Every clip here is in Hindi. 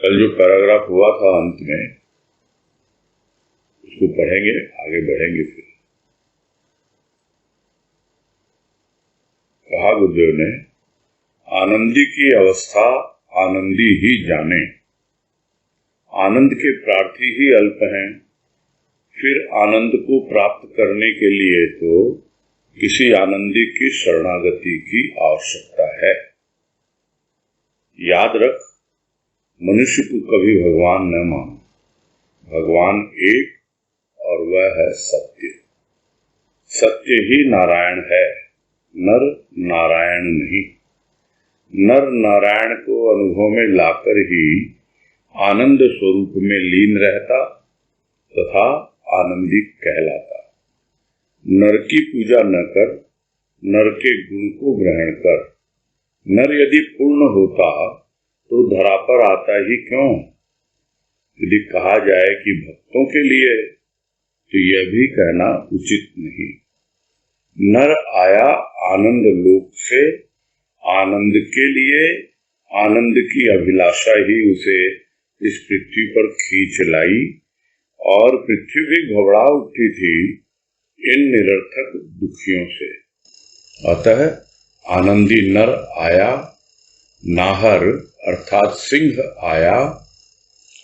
कल जो पैराग्राफ हुआ था अंत में, उसको पढ़ेंगे, आगे बढ़ेंगे। फिर कहा गुरुदेव ने, आनंदी की अवस्था आनंदी ही जाने, आनंद के प्रार्थी ही अल्प हैं। फिर आनंद को प्राप्त करने के लिए तो किसी आनंदी की शरणागति की आवश्यकता है। याद रख, मनुष्य को कभी भगवान न मान। भगवान एक और वह है सत्य। सत्य ही नारायण है, नर नारायण नहीं। नर नारायण को अनुभव में लाकर ही आनंद स्वरूप में लीन रहता तथा आनंदी कहलाता। नर की पूजा न कर, नर के गुण को ग्रहण कर। नर यदि पूर्ण होता तो धरा पर आता ही क्यों? यदि कहा जाए कि भक्तों के लिए, तो यह भी कहना उचित नहीं। नर आया आनंद लोक से, आनंद के लिए। आनंद की अभिलाषा ही उसे इस पृथ्वी पर खींच लाई, और पृथ्वी भी घबरा उठी थी इन निरर्थक दुखियों से। अतः आनंदी नर आया, नाहर अर्थात सिंह आया,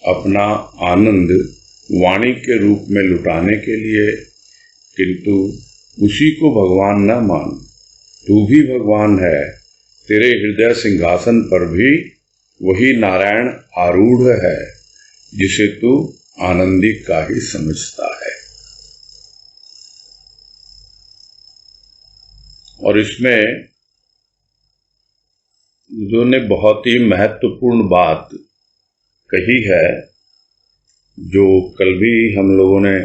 अपना आनंद वाणी के रूप में लुटाने के लिए। किंतु उसी को भगवान न मान। तू भी भगवान है। तेरे हृदय सिंहासन पर भी वही नारायण आरूढ़ है, जिसे तू आनंदी का ही समझता है। और इसमें उन्होंने बहुत ही महत्वपूर्ण बात कही है, जो कल भी हम लोगों ने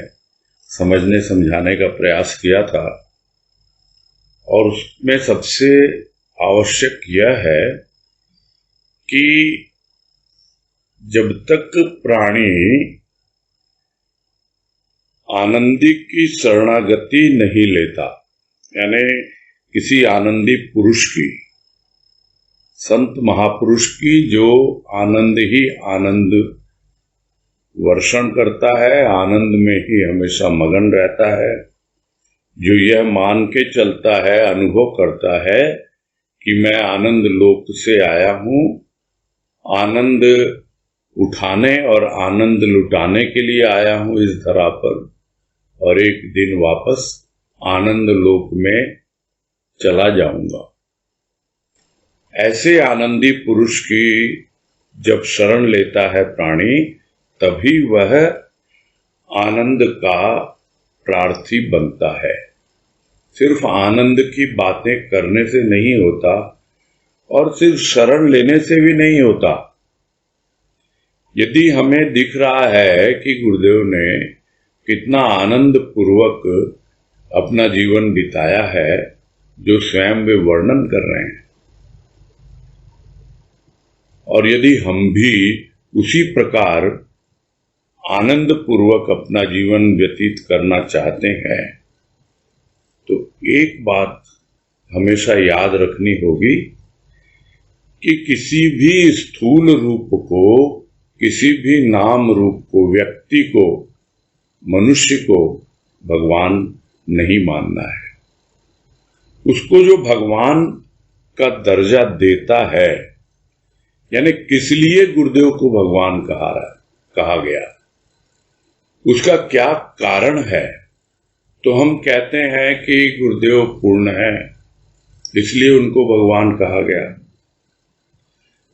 समझने समझाने का प्रयास किया था। और उसमें सबसे आवश्यक यह है कि जब तक प्राणी आनंदी की शरणागति नहीं लेता, यानी किसी आनंदी पुरुष की, संत महापुरुष की, जो आनंद ही आनंद वर्षण करता है, आनंद में ही हमेशा मगन रहता है, जो यह मान के चलता है, अनुभव करता है कि मैं आनंद लोक से आया हूं, आनंद उठाने और आनंद लुटाने के लिए आया हूं इस धरा पर, और एक दिन वापस आनंद लोक में चला जाऊंगा। ऐसे आनंदी पुरुष की जब शरण लेता है प्राणी, तभी वह आनंद का प्रार्थी बनता है। सिर्फ आनंद की बातें करने से नहीं होता, और सिर्फ शरण लेने से भी नहीं होता। यदि हमें दिख रहा है कि गुरुदेव ने कितना आनंद पूर्वक अपना जीवन बिताया है, जो स्वयं वे वर्णन कर रहे हैं, और यदि हम भी उसी प्रकार आनंद पूर्वक अपना जीवन व्यतीत करना चाहते हैं, तो एक बात हमेशा याद रखनी होगी कि किसी भी स्थूल रूप को, किसी भी नाम रूप को, व्यक्ति को, मनुष्य को भगवान नहीं मानना है। उसको जो भगवान का दर्जा देता है, यानी किस लिए गुरुदेव को भगवान कहा गया, उसका क्या कारण है। तो हम कहते हैं कि गुरुदेव पूर्ण है, इसलिए उनको भगवान कहा गया।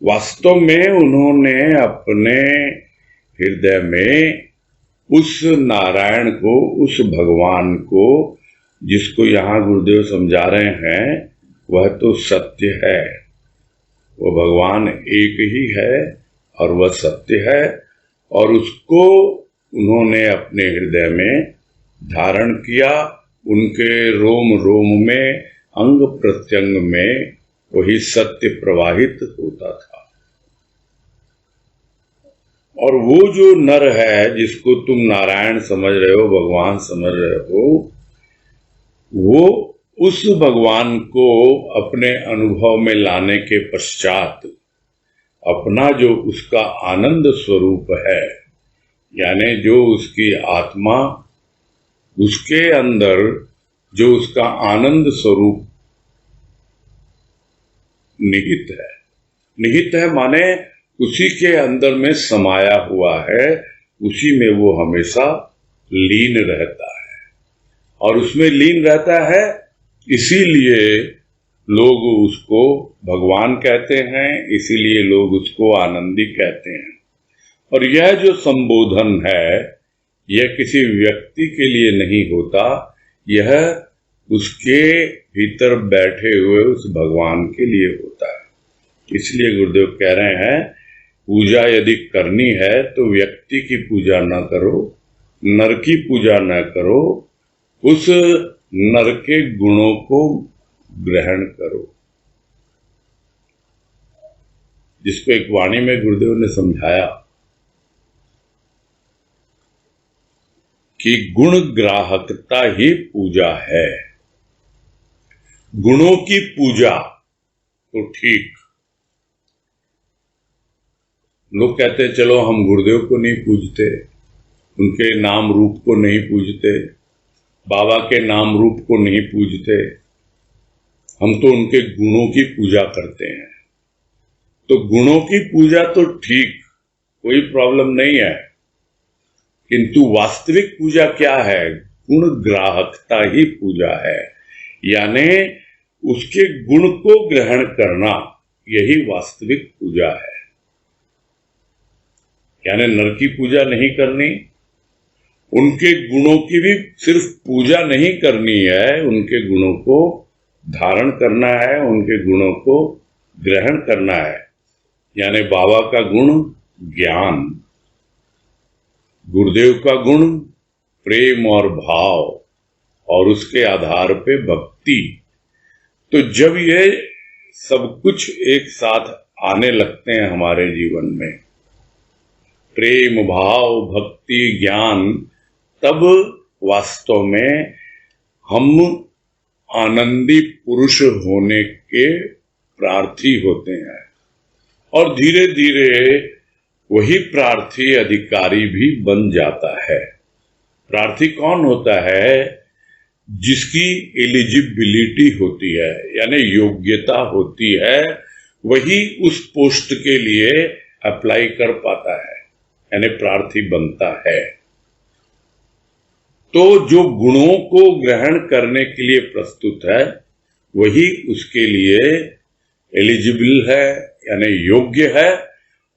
वास्तव में उन्होंने अपने हृदय में उस नारायण को, उस भगवान को, जिसको यहाँ गुरुदेव समझा रहे हैं, वह तो सत्य है। वह भगवान एक ही है और वह सत्य है, और उसको उन्होंने अपने हृदय में धारण किया। उनके रोम रोम में, अंग प्रत्यंग में वही सत्य प्रवाहित होता था। और वो जो नर है, जिसको तुम नारायण समझ रहे हो, भगवान समझ रहे हो, वो उस भगवान को अपने अनुभव में लाने के पश्चात अपना जो उसका आनंद स्वरूप है, यानी जो उसकी आत्मा, उसके अंदर जो उसका आनंद स्वरूप निहित है माने उसी के अंदर में समाया हुआ है, उसी में वो हमेशा लीन रहता है। और उसमें लीन रहता है, इसीलिए लोग उसको भगवान कहते हैं, इसीलिए लोग उसको आनंदी कहते हैं। और यह जो संबोधन है, यह किसी व्यक्ति के लिए नहीं होता, यह उसके भीतर बैठे हुए उस भगवान के लिए होता है। इसलिए गुरुदेव कह रहे हैं, पूजा यदि करनी है तो व्यक्ति की पूजा न करो, नर की पूजा न करो, उस नर के गुणों को ग्रहण करो। जिसको एक वाणी में गुरुदेव ने समझाया कि गुण ग्राहकता ही पूजा है। गुणों की पूजा तो ठीक, लोग कहते हैं चलो हम गुरुदेव को नहीं पूजते, उनके नाम रूप को नहीं पूजते, बाबा के नाम रूप को नहीं पूजते, हम तो उनके गुणों की पूजा करते हैं। तो गुणों की पूजा तो ठीक, कोई प्रॉब्लम नहीं है, किंतु वास्तविक पूजा क्या है? गुण ग्राहकता ही पूजा है, यानी उसके गुण को ग्रहण करना, यही वास्तविक पूजा है। यानी नर की पूजा नहीं करनी, उनके गुणों की भी सिर्फ पूजा नहीं करनी है, उनके गुणों को धारण करना है, उनके गुणों को ग्रहण करना है। यानी बाबा का गुण ज्ञान, गुरुदेव का गुण प्रेम और भाव, और उसके आधार पे भक्ति। तो जब ये सब कुछ एक साथ आने लगते हैं हमारे जीवन में, प्रेम, भाव, भक्ति, ज्ञान, तब वास्तव में हम आनंदी पुरुष होने के प्रार्थी होते हैं। और धीरे धीरे वही प्रार्थी अधिकारी भी बन जाता है। प्रार्थी कौन होता है? जिसकी एलिजिबिलिटी होती है, यानी योग्यता होती है, वही उस पोस्ट के लिए अप्लाई कर पाता है, यानी प्रार्थी बनता है। तो जो गुणों को ग्रहण करने के लिए प्रस्तुत है, वही उसके लिए एलिजिबल है, यानी योग्य है।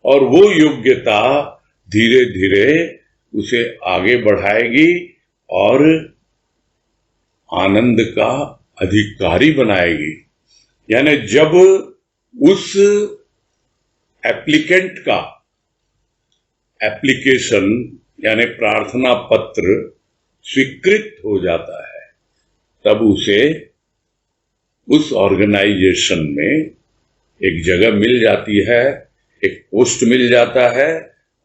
और वो योग्यता धीरे धीरे उसे आगे बढ़ाएगी और आनंद का अधिकारी बनाएगी। यानी जब उस एप्लीकेंट का एप्लीकेशन यानी प्रार्थना पत्र स्वीकृत हो जाता है, तब उसे उस ऑर्गेनाइजेशन में एक जगह मिल जाती है, एक पोस्ट मिल जाता है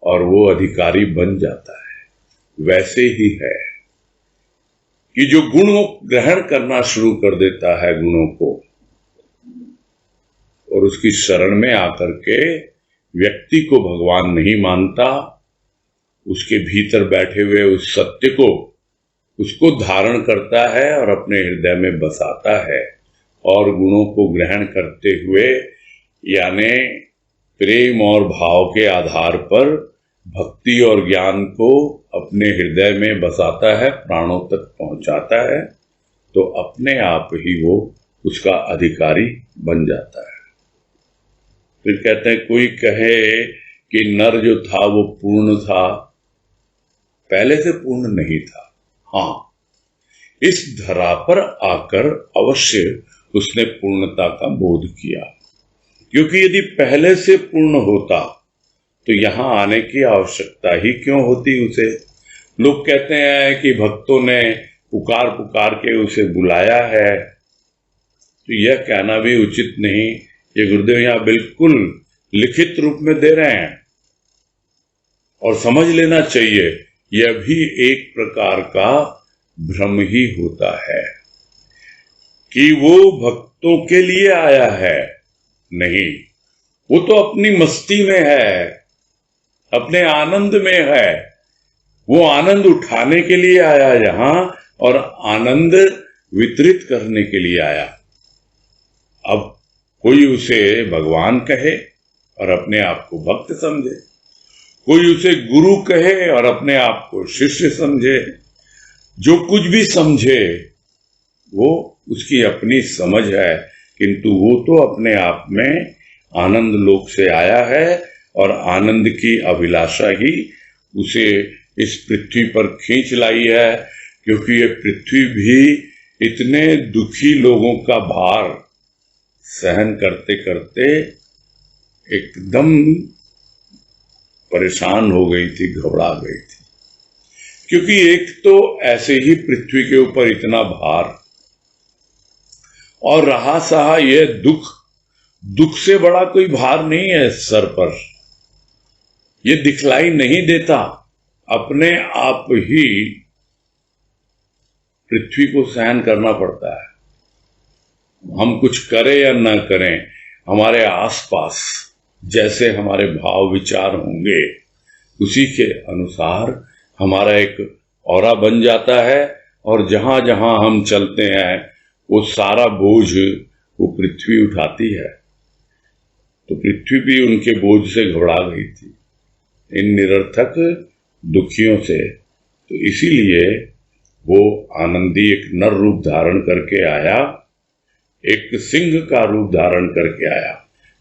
और वो अधिकारी बन जाता है। वैसे ही है कि जो गुणों ग्रहण करना शुरू कर देता है, गुणों को, और उसकी शरण में आकर के व्यक्ति को भगवान नहीं मानता, उसके भीतर बैठे हुए उस सत्य को, उसको धारण करता है और अपने हृदय में बसाता है, और गुणों को ग्रहण करते हुए यानी प्रेम और भाव के आधार पर भक्ति और ज्ञान को अपने हृदय में बसाता है, प्राणों तक पहुंचाता है, तो अपने आप ही वो उसका अधिकारी बन जाता है। फिर कहते हैं, कोई कहे कि नर जो था वो पूर्ण था, पहले से पूर्ण नहीं था। हाँ, इस धरा पर आकर अवश्य उसने पूर्णता का बोध किया, क्योंकि यदि पहले से पूर्ण होता तो यहां आने की आवश्यकता ही क्यों होती उसे। लोग कहते हैं कि भक्तों ने पुकार पुकार के उसे बुलाया है, तो यह कहना भी उचित नहीं। ये गुरुदेव यहां बिल्कुल लिखित रूप में दे रहे हैं, और समझ लेना चाहिए यह भी एक प्रकार का भ्रम ही होता है कि वो भक्तों के लिए आया है। नहीं, वो तो अपनी मस्ती में है, अपने आनंद में है। वो आनंद उठाने के लिए आया यहां और आनंद वितरित करने के लिए आया। अब कोई उसे भगवान कहे और अपने आप को भक्त समझे, कोई उसे गुरु कहे और अपने आप को शिष्य समझे। जो कुछ भी समझे वो उसकी अपनी समझ है, किंतु वो तो अपने आप में आनंद लोक से आया है और आनंद की अभिलाषा ही उसे इस पृथ्वी पर खींच लाई है। क्योंकि ये पृथ्वी भी इतने दुखी लोगों का भार सहन करते करते एकदम परेशान हो गई थी, घबरा गई थी। क्योंकि एक तो ऐसे ही पृथ्वी के ऊपर इतना भार और रहा सहा ये दुख से बड़ा कोई भार नहीं है सर पर। ये दिखलाई नहीं देता, अपने आप ही पृथ्वी को सहन करना पड़ता है। हम कुछ करें या ना करें, हमारे आसपास जैसे हमारे भाव विचार होंगे उसी के अनुसार हमारा एक ऑरा बन जाता है और जहां जहां हम चलते हैं वो सारा बोझ वो पृथ्वी उठाती है। तो पृथ्वी भी उनके बोझ से घबरा गई थी, इन निरर्थक दुखियों से। तो इसीलिए वो आनंदी एक नर रूप धारण करके आया, एक सिंह का रूप धारण करके आया।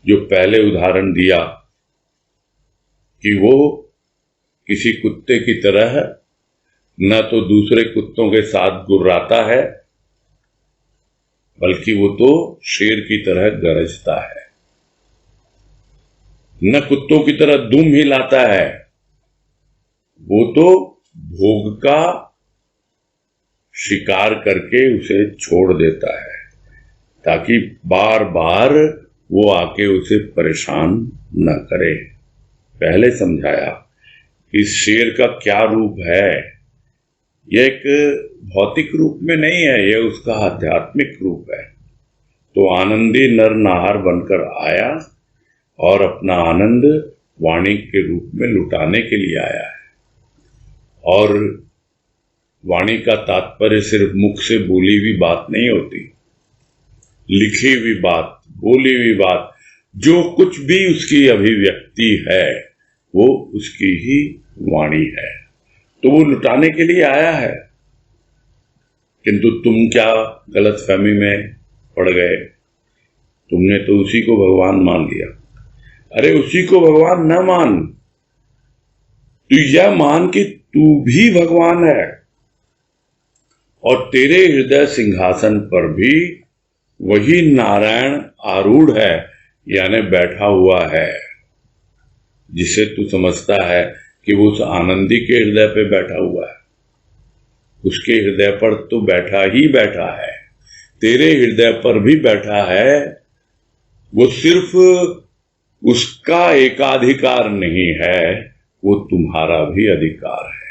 जो पहले उदाहरण दिया कि वो किसी कुत्ते की तरह न तो दूसरे कुत्तों के साथ गुर्राता है, बल्कि वो तो शेर की तरह गरजता है। न कुत्तों की तरह दुम हिलाता है, वो तो भोग का शिकार करके उसे छोड़ देता है ताकि बार बार वो आके उसे परेशान न करे। पहले समझाया इस शेर का क्या रूप है। यह एक भौतिक रूप में नहीं है, यह उसका आध्यात्मिक रूप है। तो आनंदी नर नाहर बनकर आया और अपना आनंद वाणी के रूप में लुटाने के लिए आया है। और वाणी का तात्पर्य सिर्फ मुख से बोली हुई बात नहीं होती, लिखी हुई बात, बोली हुई बात, जो कुछ भी उसकी अभिव्यक्ति है वो उसकी ही वाणी है। तो वो लुटाने के लिए आया है। किंतु तुम क्या गलतफहमी में पड़ गए, तुमने तो उसी को भगवान मान लिया। अरे उसी को भगवान न मान, तू यह मान कि तू भी भगवान है और तेरे हृदय सिंहासन पर भी वही नारायण आरूढ़ है, यानी बैठा हुआ है, जिसे तू समझता है कि वो उस आनंदी के हृदय पे बैठा हुआ है। उसके हृदय पर तो बैठा ही बैठा है, तेरे हृदय पर भी बैठा है। वो सिर्फ उसका एकाधिकार नहीं है, वो तुम्हारा भी अधिकार है।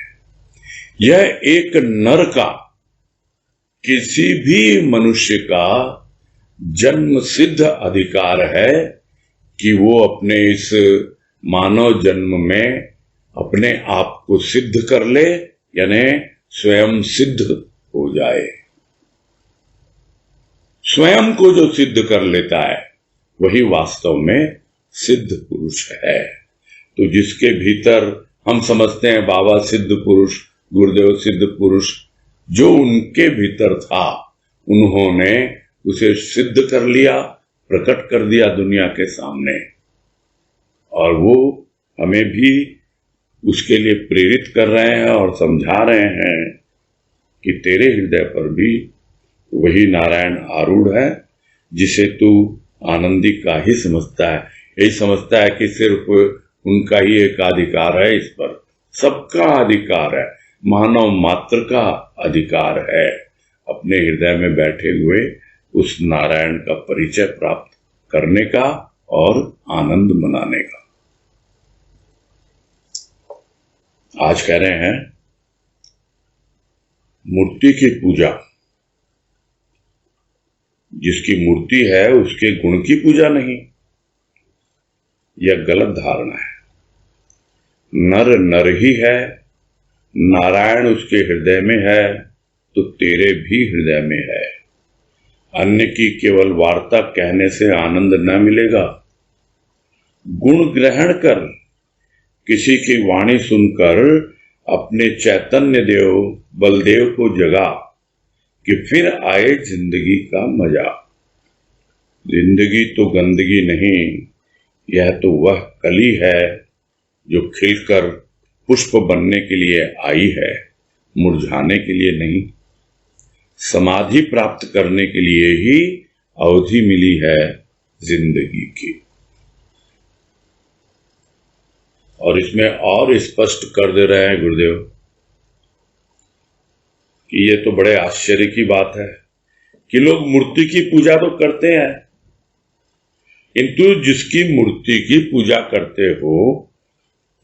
यह एक नर का, किसी भी मनुष्य का जन्म सिद्ध अधिकार है कि वो अपने इस मानव जन्म में अपने आप को सिद्ध कर ले, यानी स्वयं सिद्ध हो जाए। स्वयं को जो सिद्ध कर लेता है वही वास्तव में सिद्ध पुरुष है। तो जिसके भीतर हम समझते हैं बाबा सिद्ध पुरुष, गुरुदेव सिद्ध पुरुष, जो उनके भीतर था उन्होंने उसे सिद्ध कर लिया, प्रकट कर दिया दुनिया के सामने। और वो हमें भी उसके लिए प्रेरित कर रहे हैं और समझा रहे हैं कि तेरे हृदय पर भी वही नारायण आरूढ़ है, जिसे तू आनंदी का ही समझता है। यही समझता है कि सिर्फ उनका ही एकाधिकार है, इस पर सबका अधिकार है, मानव मात्र का अधिकार है अपने हृदय में बैठे हुए उस नारायण का परिचय प्राप्त करने का और आनंद मनाने का। आज कह रहे हैं मूर्ति की पूजा, जिसकी मूर्ति है उसके गुण की पूजा नहीं। यह गलत धारणा है। नर नर ही है, नारायण उसके हृदय में है तो तेरे भी हृदय में है। अन्य की केवल वार्ता कहने से आनंद न मिलेगा। गुण ग्रहण कर, किसी की वाणी सुनकर अपने चैतन्य देव बलदेव को जगा कि फिर आए जिंदगी का मजा। जिंदगी तो गंदगी नहीं, यह तो वह कली है जो खिलकर पुष्प बनने के लिए आई है, मुरझाने के लिए नहीं। समाधि प्राप्त करने के लिए ही अवधि मिली है जिंदगी की। और इसमें और स्पष्ट कर दे रहे हैं गुरुदेव कि ये तो बड़े आश्चर्य की बात है कि लोग मूर्ति की पूजा तो करते हैं, किंतु जिसकी मूर्ति की पूजा करते हो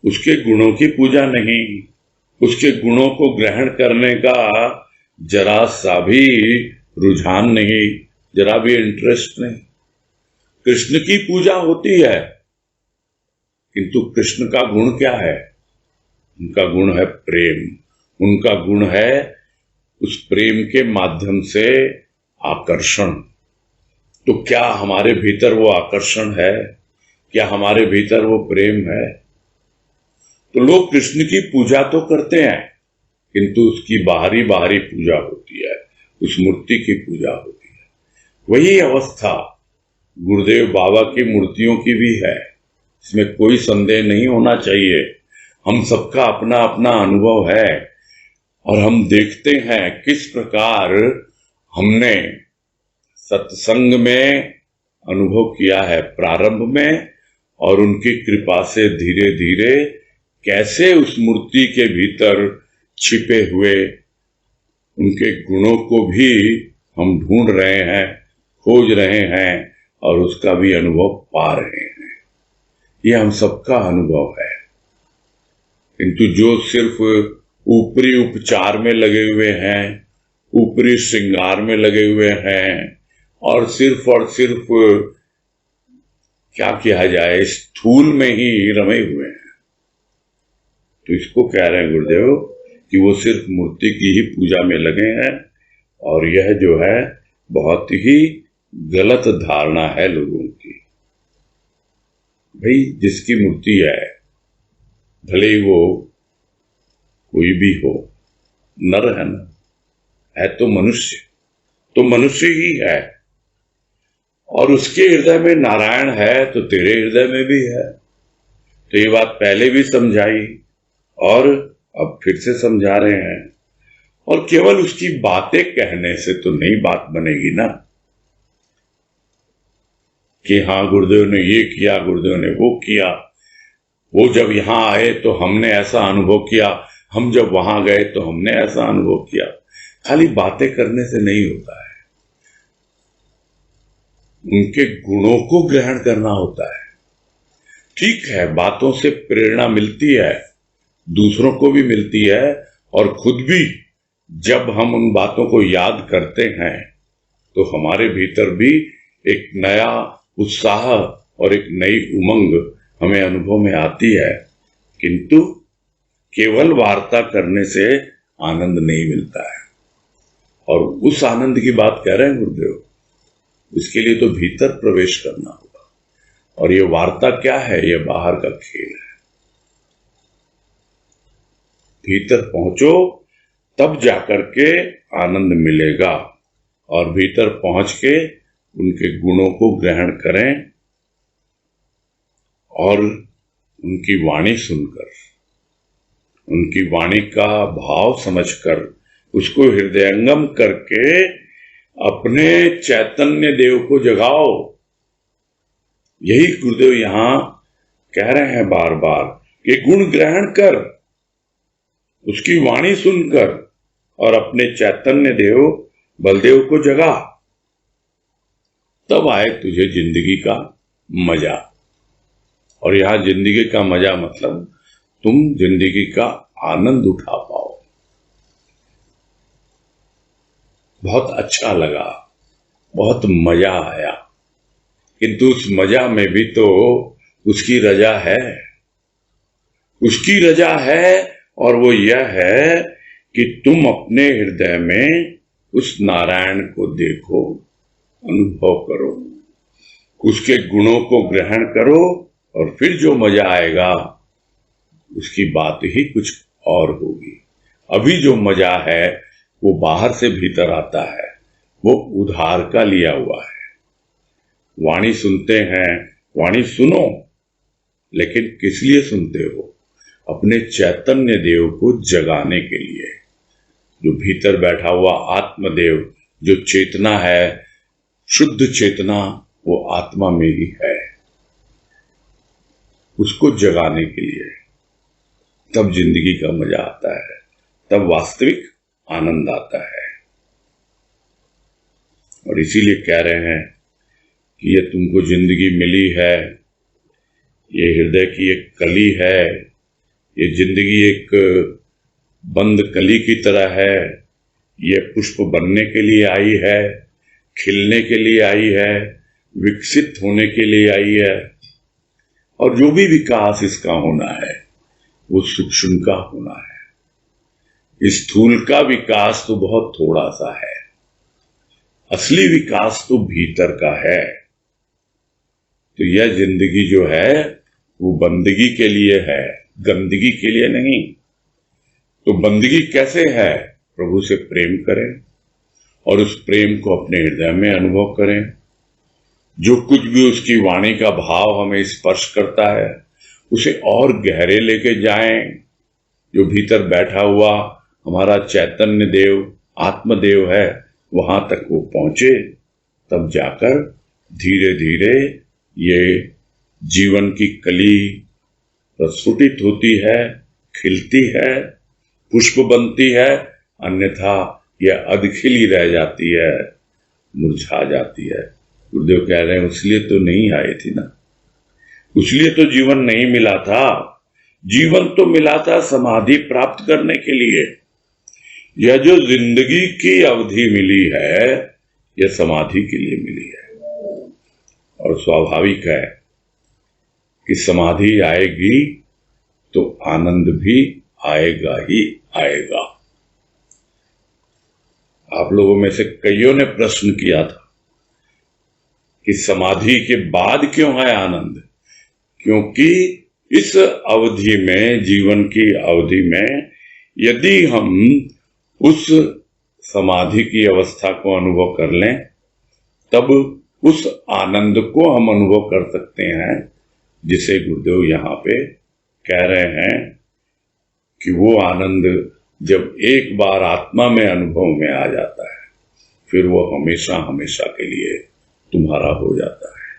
उसके गुणों की पूजा नहीं, उसके गुणों को ग्रहण करने का जरा सा भी रुझान नहीं, जरा भी इंटरेस्ट नहीं। कृष्ण की पूजा होती है, किंतु कृष्ण का गुण क्या है? उनका गुण है प्रेम। उनका गुण है उस प्रेम के माध्यम से आकर्षण। तो क्या हमारे भीतर वो आकर्षण है? क्या हमारे भीतर वो प्रेम है? तो लोग कृष्ण की पूजा तो करते हैं, किंतु उसकी बाहरी बाहरी पूजा होती है, उस मूर्ति की पूजा होती है। वही अवस्था गुरुदेव बाबा की मूर्तियों की भी है, इसमें कोई संदेह नहीं होना चाहिए। हम सबका अपना अपना अनुभव है और हम देखते हैं किस प्रकार हमने सत्संग में अनुभव किया है प्रारंभ में, और उनकी कृपा से धीरे धीरे कैसे उस मूर्ति के भीतर छिपे हुए उनके गुणों को भी हम ढूंढ रहे हैं, खोज रहे हैं और उसका भी अनुभव पा रहे हैं। यह हम सबका अनुभव है। किंतु जो सिर्फ ऊपरी उपचार में लगे हुए हैं, ऊपरी श्रृंगार में लगे हुए हैं और सिर्फ क्या किया जाए, स्थूल में ही रमे हुए हैं, तो इसको कह रहे हैं गुरुदेव कि वो सिर्फ मूर्ति की ही पूजा में लगे हैं। और यह जो है बहुत ही गलत धारणा है लोगों की। भाई जिसकी मूर्ति है, भले ही वो कोई भी हो, नर है ना, है तो मनुष्य ही है, और उसके हृदय में नारायण है तो तेरे हृदय में भी है। तो ये बात पहले भी समझाई और अब फिर से समझा रहे हैं। और केवल उसकी बातें कहने से तो नहीं बात बनेगी ना, कि हाँ गुरुदेव ने ये किया, गुरुदेव ने वो किया, वो जब यहां आए तो हमने ऐसा अनुभव किया, हम जब वहां गए तो हमने ऐसा अनुभव किया। खाली बातें करने से नहीं होता है, उनके गुणों को ग्रहण करना होता है। ठीक है, बातों से प्रेरणा मिलती है, दूसरों को भी मिलती है, और खुद भी जब हम उन बातों को याद करते हैं तो हमारे भीतर भी एक नया उत्साह और एक नई उमंग हमें अनुभव में आती है। किंतु केवल वार्ता करने से आनंद नहीं मिलता है, और उस आनंद की बात कह रहे हैं गुरुदेव। उसके लिए तो भीतर प्रवेश करना होगा, और ये वार्ता क्या है? ये बाहर का खेल है। भीतर पहुंचो तब जाकर के आनंद मिलेगा, और भीतर पहुंच के उनके गुणों को ग्रहण करें और उनकी वाणी सुनकर, उनकी वाणी का भाव समझकर, उसको हृदयंगम करके अपने चैतन्य देव को जगाओ। यही गुरुदेव यहां कह रहे हैं बार बार कि गुण ग्रहण कर, उसकी वाणी सुनकर, और अपने चैतन्य देव बलदेव को जगा, तब आए तुझे जिंदगी का मजा। और यहां जिंदगी का मजा मतलब तुम जिंदगी का आनंद उठा पाओ। बहुत अच्छा लगा, बहुत मजा आया, किंतु उस मजा में भी तो उसकी रजा है, उसकी रजा है, और वो यह है कि तुम अपने हृदय में उस नारायण को देखो, अनुभव करो, उसके गुणों को ग्रहण करो, और फिर जो मजा आएगा उसकी बात ही कुछ और होगी। अभी जो मजा है वो बाहर से भीतर आता है, वो उधार का लिया हुआ है। वाणी सुनते हैं, वाणी सुनो, लेकिन किस लिए सुनते हो? अपने चैतन्य देव को जगाने के लिए। जो भीतर बैठा हुआ आत्मदेव, जो चेतना है, शुद्ध चेतना, वो आत्मा में ही है, उसको जगाने के लिए। तब जिंदगी का मजा आता है, तब वास्तविक आनंद आता है। और इसीलिए कह रहे हैं कि ये तुमको जिंदगी मिली है, ये हृदय की एक कली है, ये जिंदगी एक बंद कली की तरह है, ये पुष्प बनने के लिए आई है, खिलने के लिए आई है, विकसित होने के लिए आई है, और जो भी विकास इसका होना है वो सूक्ष्म का होना है। स्थूल का विकास तो बहुत थोड़ा सा है, असली विकास तो भीतर का है। तो यह जिंदगी जो है वो बंदगी के लिए है, गंदगी के लिए नहीं। तो बंदगी कैसे है? प्रभु से प्रेम करें और उस प्रेम को अपने हृदय में अनुभव करें। जो कुछ भी उसकी वाणी का भाव हमें स्पर्श करता है उसे और गहरे लेके जाएं। जो भीतर बैठा हुआ हमारा चैतन्य देव, आत्मदेव है, वहां तक वो पहुंचे, तब जाकर धीरे धीरे ये जीवन की कली प्रस्फुटित होती है, खिलती है, पुष्प बनती है। अन्यथा यह अधखिली रह जाती है, मुरझा जाती है। गुरुदेव कह रहे हैं उसलिए तो नहीं आई थी ना, उसलिए तो जीवन नहीं मिला था। जीवन तो मिला था समाधि प्राप्त करने के लिए। यह जो जिंदगी की अवधि मिली है यह समाधि के लिए मिली है। और स्वाभाविक है कि समाधि आएगी तो आनंद भी आएगा ही आएगा। आप लोगों में से कईयों ने प्रश्न किया था कि समाधि के बाद क्यों है आनंद? क्योंकि इस अवधि में, जीवन की अवधि में, यदि हम उस समाधि की अवस्था को अनुभव कर लें तब उस आनंद को हम अनुभव कर सकते हैं, जिसे गुरुदेव यहाँ पे कह रहे हैं कि वो आनंद जब एक बार आत्मा में अनुभव में आ जाता है फिर वो हमेशा हमेशा के लिए तुम्हारा हो जाता है।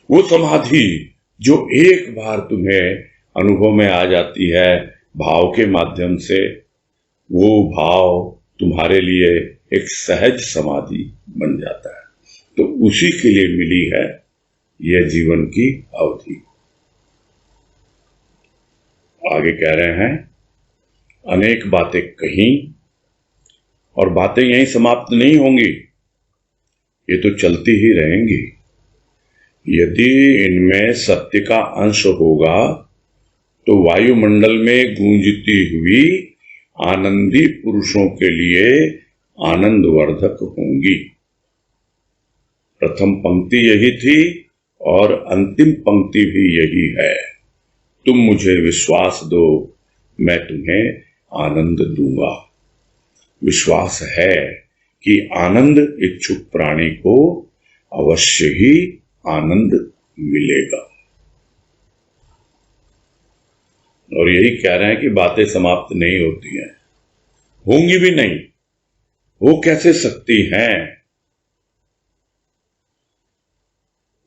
वो समाधि जो एक बार तुम्हें अनुभव में आ जाती है भाव के माध्यम से, वो भाव तुम्हारे लिए एक सहज समाधि बन जाता है। तो उसी के लिए मिली है यह जीवन की अवधि। आगे कह रहे हैं अनेक बातें कहीं, और बातें यहीं समाप्त नहीं होंगी, ये तो चलती ही रहेंगी। यदि इनमें सत्य का अंश होगा तो वायुमंडल में गूंजती हुई आनंदी पुरुषों के लिए आनंदवर्धक होंगी। प्रथम पंक्ति यही थी और अंतिम पंक्ति भी यही है। तुम मुझे विश्वास दो, मैं तुम्हें आनंद दूंगा। विश्वास है कि आनंद इच्छुक प्राणी को अवश्य ही आनंद मिलेगा। और यही कह रहे हैं कि बातें समाप्त नहीं होती हैं, होंगी भी नहीं, हो कैसे सकती हैं?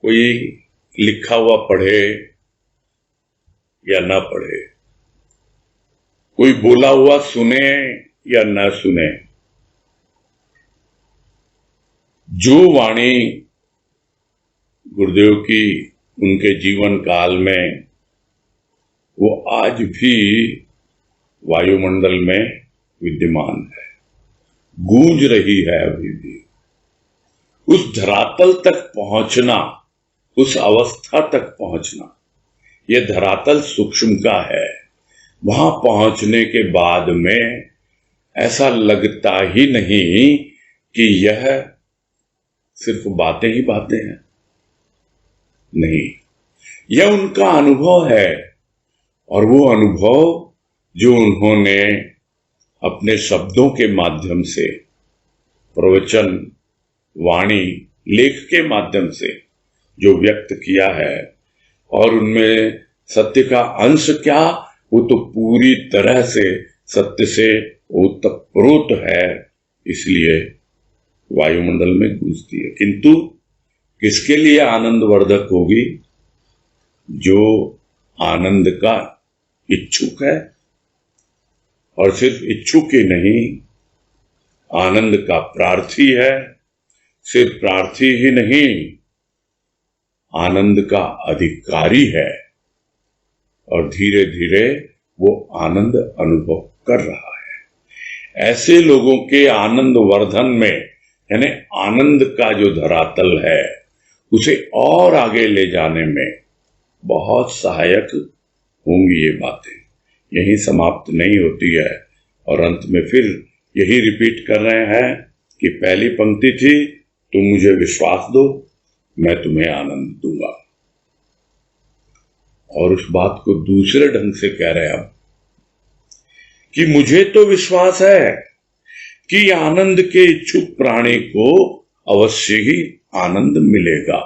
कोई लिखा हुआ पढ़े या ना पढ़े, कोई बोला हुआ सुने या ना सुने, जो वाणी गुरुदेव की उनके जीवन काल में वो आज भी वायुमंडल में विद्यमान है, गूंज रही है अभी भी। उस धरातल तक पहुंचना, उस अवस्था तक पहुंचना ये धरातल सूक्ष्म का है। वहां पहुंचने के बाद में ऐसा लगता ही नहीं कि यह सिर्फ बातें ही बातें हैं, नहीं, यह उनका अनुभव है। और वो अनुभव जो उन्होंने अपने शब्दों के माध्यम से, प्रवचन, वाणी, लेख के माध्यम से जो व्यक्त किया है, और उनमें सत्य का अंश क्या, वो तो पूरी तरह से सत्य से ओतप्रोत है, इसलिए वायुमंडल में गूंजती है। किंतु किसके लिए आनंदवर्धक होगी? जो आनंद का इच्छुक है, और सिर्फ इच्छुक ही नहीं, आनंद का प्रार्थी है। सिर्फ प्रार्थी ही नहीं, आनंद का अधिकारी है, और धीरे धीरे वो आनंद अनुभव कर रहा है। ऐसे लोगों के आनंद वर्धन में, यानी आनंद का जो धरातल है, उसे और आगे ले जाने में बहुत सहायक होंगी ये बातें। यहीं समाप्त नहीं होती है, और अंत में फिर यही रिपीट कर रहे हैं कि पहली पंक्ति थी, तुम मुझे विश्वास दो, मैं तुम्हें आनंद दूंगा। और उस बात को दूसरे ढंग से कह रहे हैं अब, कि मुझे तो विश्वास है कि आनंद के इच्छुक प्राणी को अवश्य ही आनंद मिलेगा।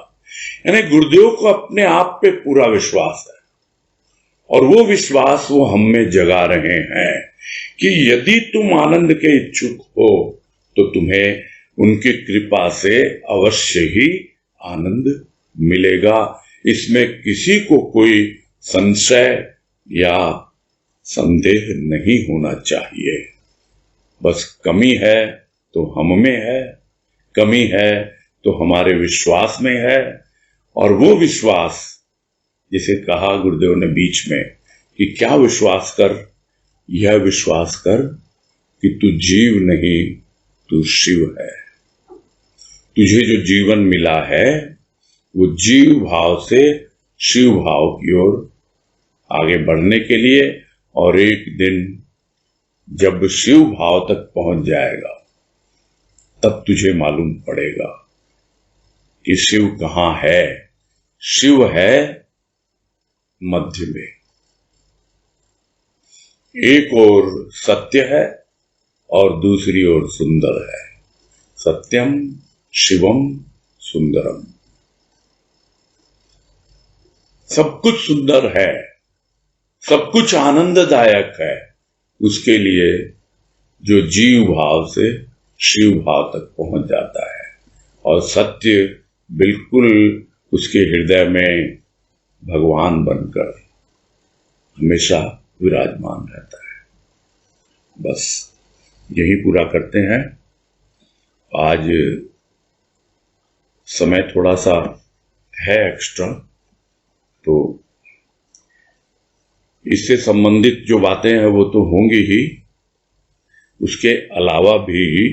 यानी गुरुदेव को अपने आप पे पूरा विश्वास है, और वो विश्वास वो हम में जगा रहे हैं कि यदि तुम आनंद के इच्छुक हो तो तुम्हें उनकी कृपा से अवश्य ही आनंद मिलेगा। इसमें किसी को कोई संशय या संदेह नहीं होना चाहिए। बस कमी है तो हम में है, कमी है तो हमारे विश्वास में है। और वो विश्वास, जिसे कहा गुरुदेव ने बीच में कि क्या विश्वास कर, यह विश्वास कर कि तू जीव नहीं, तू शिव है। तुझे जो जीवन मिला है वो जीव भाव से शिव भाव की ओर आगे बढ़ने के लिए, और एक दिन जब शिव भाव तक पहुंच जाएगा तब तुझे मालूम पड़ेगा कि शिव कहां है। शिव है मध्य में, एक ओर सत्य है और दूसरी ओर सुंदर है। सत्यम शिवम सुंदरम, सब कुछ सुंदर है, सब कुछ आनंददायक है। उसके लिए जो जीव भाव से शिव भाव तक पहुंच जाता है, और सत्य बिल्कुल उसके हृदय में भगवान बनकर हमेशा विराजमान रहता है। बस यही पूरा करते हैं। आज समय थोड़ा सा है एक्स्ट्रा, तो इससे संबंधित जो बातें हैं वो तो होंगी ही, उसके अलावा भी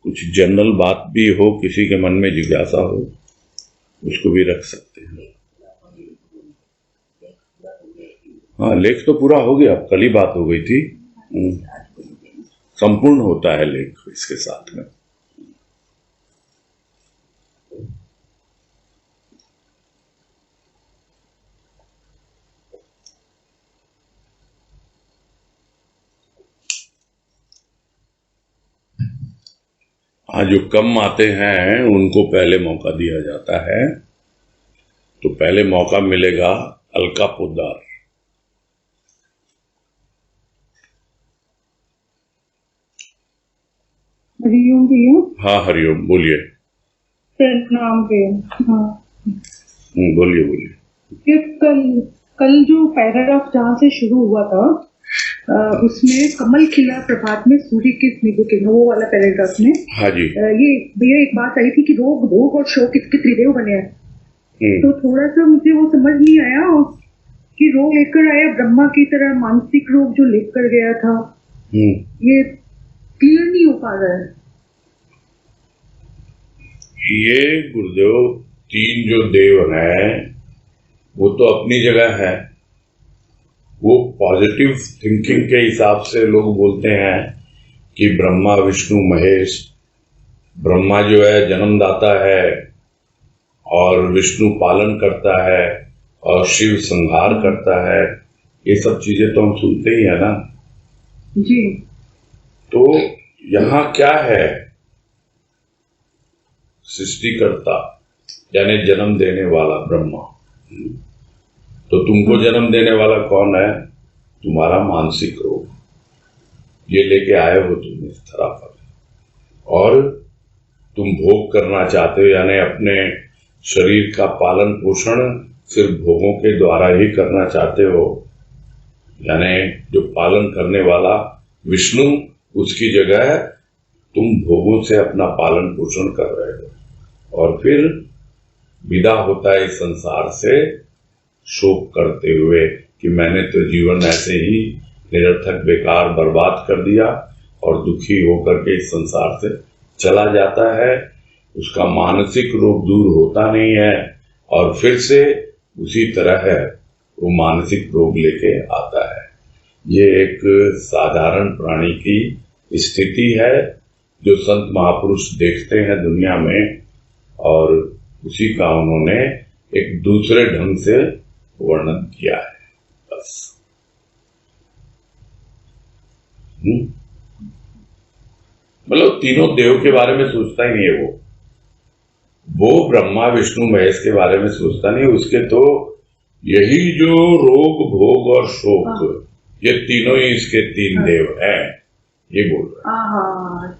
कुछ जनरल बात भी हो, किसी के मन में जिज्ञासा हो, उसको भी रख सकते हैं। हाँ, लेख तो पूरा हो गया, कल ही बात हो गई थी। संपूर्ण होता है लेख इसके साथ में। हाँ, जो कम आते हैं उनको पहले मौका दिया जाता है, तो पहले मौका मिलेगा अलका पोद्दार। हरिओम भैया। हाँ, हरिओम, बोलिए। प्रणाम भैया। हाँ, बोलिए बोलिए। ये कल जो पैराग्राफ जहाँ से शुरू हुआ था, उसमें कमल खिला प्रभात में सूर्य किस निभु किरणों, वो वाला पैराग्राफ में। हाँ जी। ये भैया एक बात आई थी कि रोग भोग और शोक इसके त्रिदेव बने हैं। तो थोड़ा सा मुझे वो समझ नहीं आया कि रोग लेकर आया ब्रह्मा की तरह, मानसिक रोग जो लेकर गया था, ये क्लियर नहीं हो पा रहा है। ये गुरुदेव तीन जो देव हैं, वो तो अपनी जगह है। वो पॉजिटिव थिंकिंग के हिसाब से लोग बोलते हैं कि ब्रह्मा विष्णु महेश, ब्रह्मा जो है जन्मदाता है और विष्णु पालन करता है और शिव संहार करता है। ये सब चीजें तो हम सुनते ही है ना जी। तो यहाँ क्या है, सृष्टिकर्ता यानी जन्म देने वाला ब्रह्मा। तो तुमको जन्म देने वाला कौन है? तुम्हारा मानसिक रोग, ये लेके आए हो तुम इस तरह पर, और तुम भोग करना चाहते हो, यानी अपने शरीर का पालन पोषण सिर्फ भोगों के द्वारा ही करना चाहते हो। यानी जो पालन करने वाला विष्णु, उसकी जगह तुम भोगों से अपना पालन पोषण कर रहे हो, और फिर विदा होता है इस संसार से शोक करते हुए कि मैंने तो जीवन ऐसे ही निरर्थक बेकार बर्बाद कर दिया, और दुखी होकर के इस संसार से चला जाता है। उसका मानसिक रोग दूर होता नहीं है, और फिर से उसी तरह है वो मानसिक रोग लेके आता है। ये एक साधारण प्राणी की स्थिति है जो संत महापुरुष देखते हैं दुनिया में, और उसी का उन्होंने एक दूसरे ढंग से वर्णन किया है। बस मतलब तीनों देव के बारे में सोचता ही नहीं है वो ब्रह्मा विष्णु महेश के बारे में सोचता नहीं। उसके तो यही जो रोग भोग और शोक, ये तीनों ही इसके तीन देव हैं, ये बोल रहे हैं।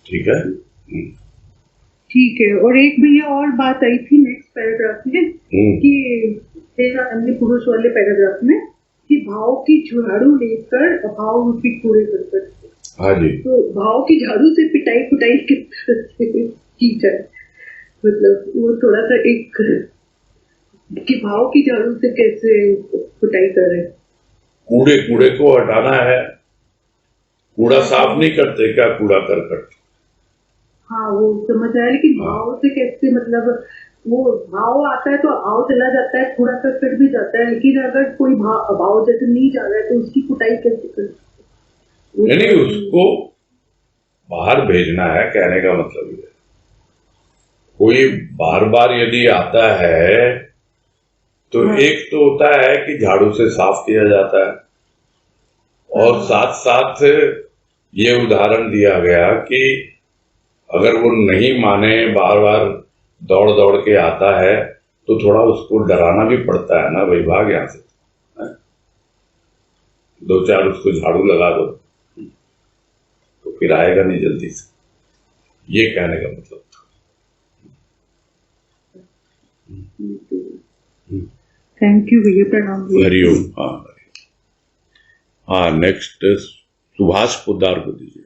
ठीक है, ठीक है। और एक भैया और बात आई थी नेक्स्ट पैराग्राफ में कि अन्य पुरुष वाले पैराग्राफ में कि भाव की झाड़ू लेकर अभाव रूपी कूड़े कर सकते। हाँ जी। तो भाव की झाड़ू से पिटाई पुटाई की जाए, मतलब वो थोड़ा सा एक कि भाव की झाड़ू से कैसे पुटाई कर रहे। कूड़े को हटाना है। कूड़ा साफ नहीं करते क्या? कूड़ा करकट। हाँ वो समझ आया, लेकिन भाव से कैसे, मतलब वो भाव आता है तो भाव चला जाता है, कूड़ा करकट भी जाता है, लेकिन अगर कोई भाव जैसे नहीं जा रहा है तो उसकी कुटाई कैसे कर? नहीं, उसको बाहर भेजना है, कहने का मतलब ये। कोई बार बार यदि आता है तो एक तो होता है कि झाड़ू से साफ किया जाता है, और साथ साथ ये उदाहरण दिया गया कि अगर वो नहीं माने, बार बार दौड़ दौड़ के आता है, तो थोड़ा उसको डराना भी पड़ता है ना, भाई भाग यहां से, दो चार उसको झाड़ू लगा दो तो फिर आएगा नहीं जल्दी से। ये कहने का मतलब था। थैंक यू भैया, प्रणाम। हरिओम। हाँ, नेक्स्ट सुभाष पोद्दार को दीजिए।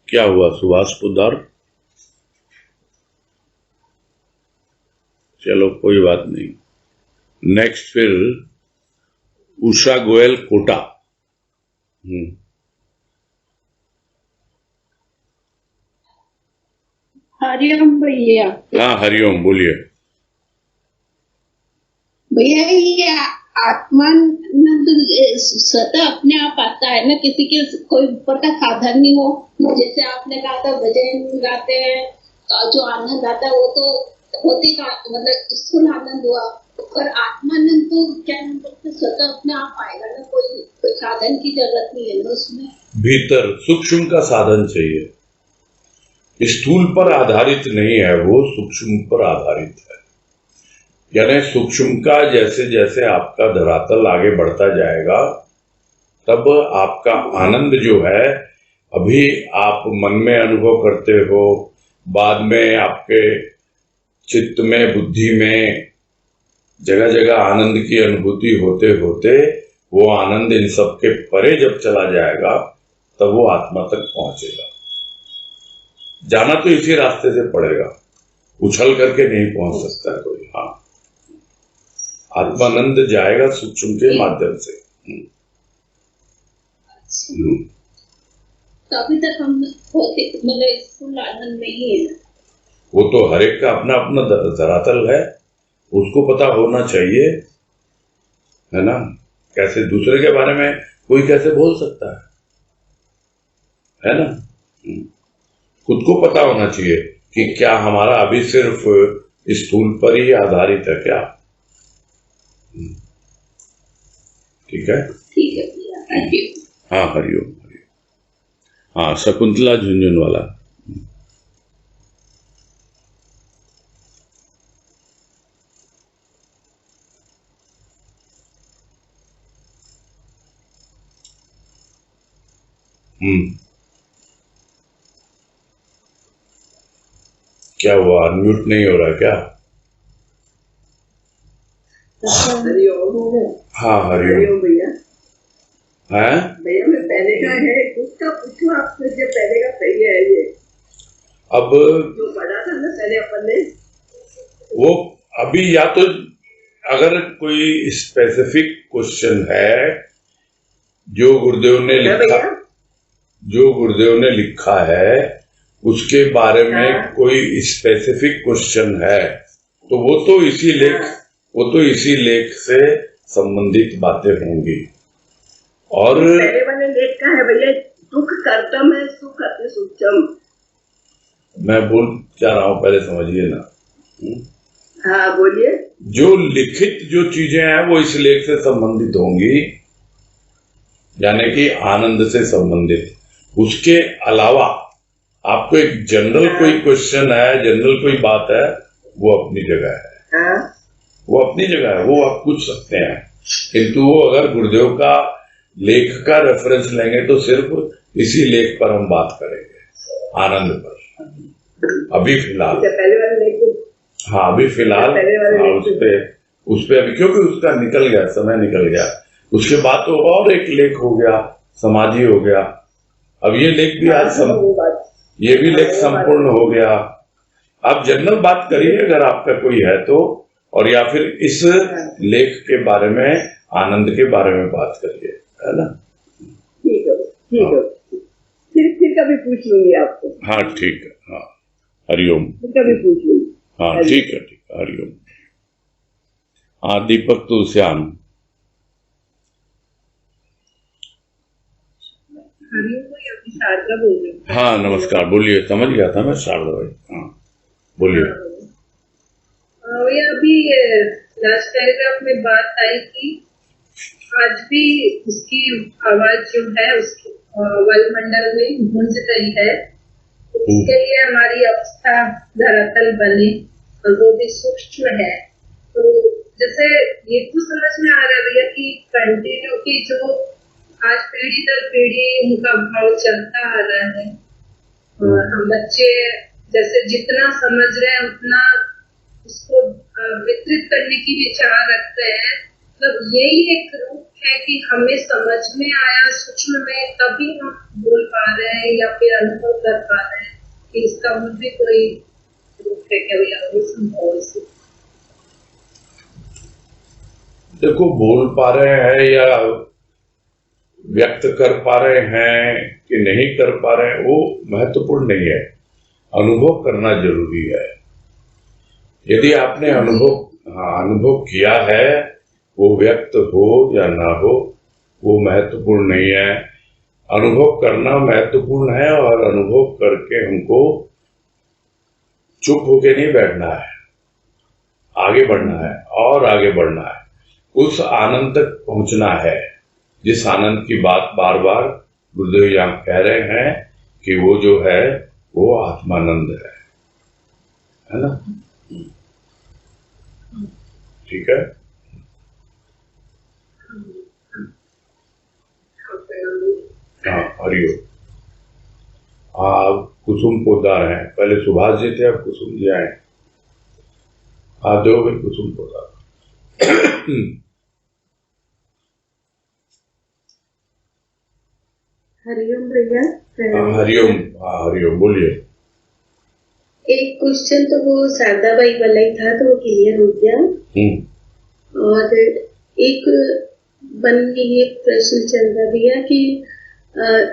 क्या हुआ सुभाष पोद्दार? चलो कोई बात नहीं। नेक्स्ट फिर उषा गोयल कोटा। हरिओम भैया। हाँ हरिओम, बोलिए भैया। ये आत्मानंद स्वतः अपने आप आता है ना, किसी के कोई ऊपर का साधन नहीं हो। जैसे आपने कहा था भजन गाते हैं तो जो आनंद आता है वो तो होती का मतलब स्थूल आनंद हुआ, पर आत्मानंद तो क्या स्वतः अपने आप आएगा ना, कोई साधन की जरूरत नहीं है ना उसमें। भीतर सूक्ष्म का साधन चाहिए, स्थूल पर आधारित नहीं है, वो सूक्ष्म पर आधारित है। यानी सूक्ष्म का जैसे जैसे आपका धरातल आगे बढ़ता जाएगा, तब आपका आनंद जो है, अभी आप मन में अनुभव करते हो, बाद में आपके चित्त में बुद्धि में जगह जगह आनंद की अनुभूति होते होते वो आनंद इन सब के परे जब चला जाएगा, तब वो आत्मा तक पहुंचेगा। जाना तो इसी रास्ते से पड़ेगा। उछल करके नहीं पहुंच सकता कोई। हाँ, आत्मानंद जाएगा सूक्ष्म के माध्यम से। तो अभी तक हम भौतिक मतलब फुल आनंद में ही है। वो तो हर एक का अपना अपना धरातल है, उसको पता होना चाहिए, है ना। कैसे दूसरे के बारे में कोई कैसे बोल सकता है ना। खुद को पता होना चाहिए कि क्या हमारा अभी सिर्फ स्थूल पर ही आधारित है क्या। ठीक है, ठीक है भैया, थैंक यू। हाँ, हरिओम हरिओम। हाँ, शकुंतला झुंझुनवाला। क्या हुआ, अनम्यूट नहीं हो रहा क्या? हरिओम। हाँ, हरिओम भैया। है भैया, मैं पहले का है उसका पूछूं आपसे, जो पहले का सही है ये? अब जो पढ़ा था ना पहले अपन ने, वो अभी या तो अगर कोई स्पेसिफिक क्वेश्चन है जो गुरुदेव ने लिखा, जो गुरुदेव ने लिखा है उसके बारे में कोई स्पेसिफिक क्वेश्चन है तो वो तो इसी लेख से संबंधित बातें होंगी। और पहले वाले लेख का है भैया, दुख कर्तम है सुख अति सूक्ष्म। मैं बोल क्या रहा हूँ पहले समझिए ना। हाँ बोलिए। जो लिखित जो चीजें हैं वो इस लेख से संबंधित होंगी, यानी कि आनंद से संबंधित। उसके अलावा आपको एक जनरल कोई क्वेश्चन है, जनरल कोई बात है, वो अपनी जगह है। वो अपनी जगह है, वो आप पूछ सकते हैं, किंतु वो अगर गुरुदेव का लेख का रेफरेंस लेंगे तो सिर्फ इसी लेख पर हम बात करेंगे, आनंद पर। अभी फिलहाल पहले वाले लेख, हाँ अभी फिलहाल उस पे अभी, क्योंकि उसका निकल गया, समय निकल गया। उसके बाद तो और एक लेख हो गया, समाधि हो गया। अब ये लेख भी आज ये भी लेख संपूर्ण हो गया। आप जनरल बात करिए अगर आपका कोई है तो, और या फिर इस लेख के बारे में, आनंद के बारे में बात करिए, है ना। ठीक है, ठीक है। फिर कभी पूछ लूंगी आपको। हाँ ठीक है, हाँ हरिओम। कभी पूछ लूंगी। हाँ ठीक है, ठीक है, हरिओम। हाँ, दीपक तुलसियान। शारदा बोल रही हूँ। हाँ नमस्कार, बोलिए। समझ गया था मैं, शारदा भाई। हाँ बोलिए। भैया अभी लास्ट पैराग्राफ में बात आई कि आज भी उसकी आवाज जो है उसकी वायुमंडल में गूंज रही है, उसके लिए हमारी अवस्था धरातल बने और वो भी सूक्ष्म है। तो जैसे ये तो समझ में आ रहा है भैया कि कंटिन्यू की जो आज पीढ़ी दर पीढ़ी उनका भाव चलता आ रहा है, और हम बच्चे जैसे जितना समझ रहे हैं उतना उसको वितरित करने की विचार रखते हैं। मतलब यही एक रूप है कि हमें समझ में आया सूक्ष्म में, तभी हम बोल पा रहे हैं या फिर अनुभव कर पा रहे हैं कि इसका भी कोई रूप है क्या भैया? संभव देखो, बोल पा रहे हैं या व्यक्त कर पा रहे हैं कि नहीं कर पा रहे हैं वो महत्वपूर्ण नहीं है, अनुभव करना जरूरी है। यदि आपने अनुभव किया है, वो व्यक्त हो या ना हो वो महत्वपूर्ण नहीं है। अनुभव करना महत्वपूर्ण है, और अनुभव करके हमको चुप होके नहीं बैठना है, आगे बढ़ना है और आगे बढ़ना है, उस आनंद तक पहुंचना है जिस आनंद की बात बार बार गुरुदेव यहाँ कह रहे हैं कि वो जो है वो आत्मानंद है ना। ठीक है। हाँ हरिओम। आप कुसुम पोदार हैं, पहले सुभाष जी थे, अब कुसुम जी आए। आप दो भी कुसुम पोदार। हरिओम भैया। हरिओम। हाँ हरिओम, बोलिए। एक क्वेश्चन तो वो शारदा बाई वाला ही था, तो वो क्लियर हो गया। और एक मन में ये प्रश्न चल रहा भैया कि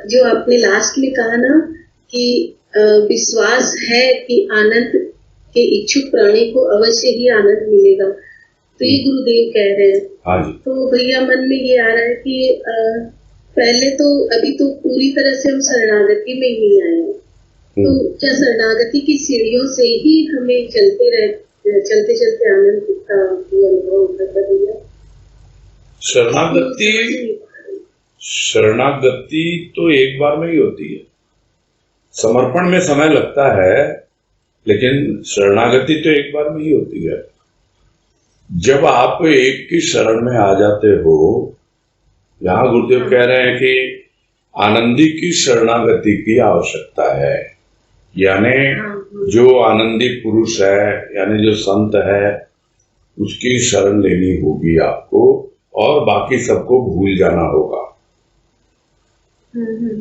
जो आपने लास्ट में कहा ना कि विश्वास है कि आनंद के इच्छुक प्राणी को अवश्य ही आनंद मिलेगा, तो ये गुरुदेव कह रहे हैं। हाँ जी। तो भैया मन में ये आ रहा है कि पहले तो अभी तो पूरी तरह से हम शरणागति में ही नहीं आए हैं, तो क्या शरणागति की सीढ़ियों से ही हमें चलते चलते आनंद का अनुभव होता है भैया? शरणागति तो एक बार में ही होती है। समर्पण में समय लगता है, लेकिन शरणागति तो एक बार में ही होती है। जब आप एक की शरण में आ जाते हो, यहां गुरुदेव कह रहे हैं कि आनंदी की शरणागति की आवश्यकता है, यानी जो आनंदी पुरुष है, यानी जो संत है, उसकी शरण लेनी होगी आपको, और बाकी सबको भूल जाना होगा।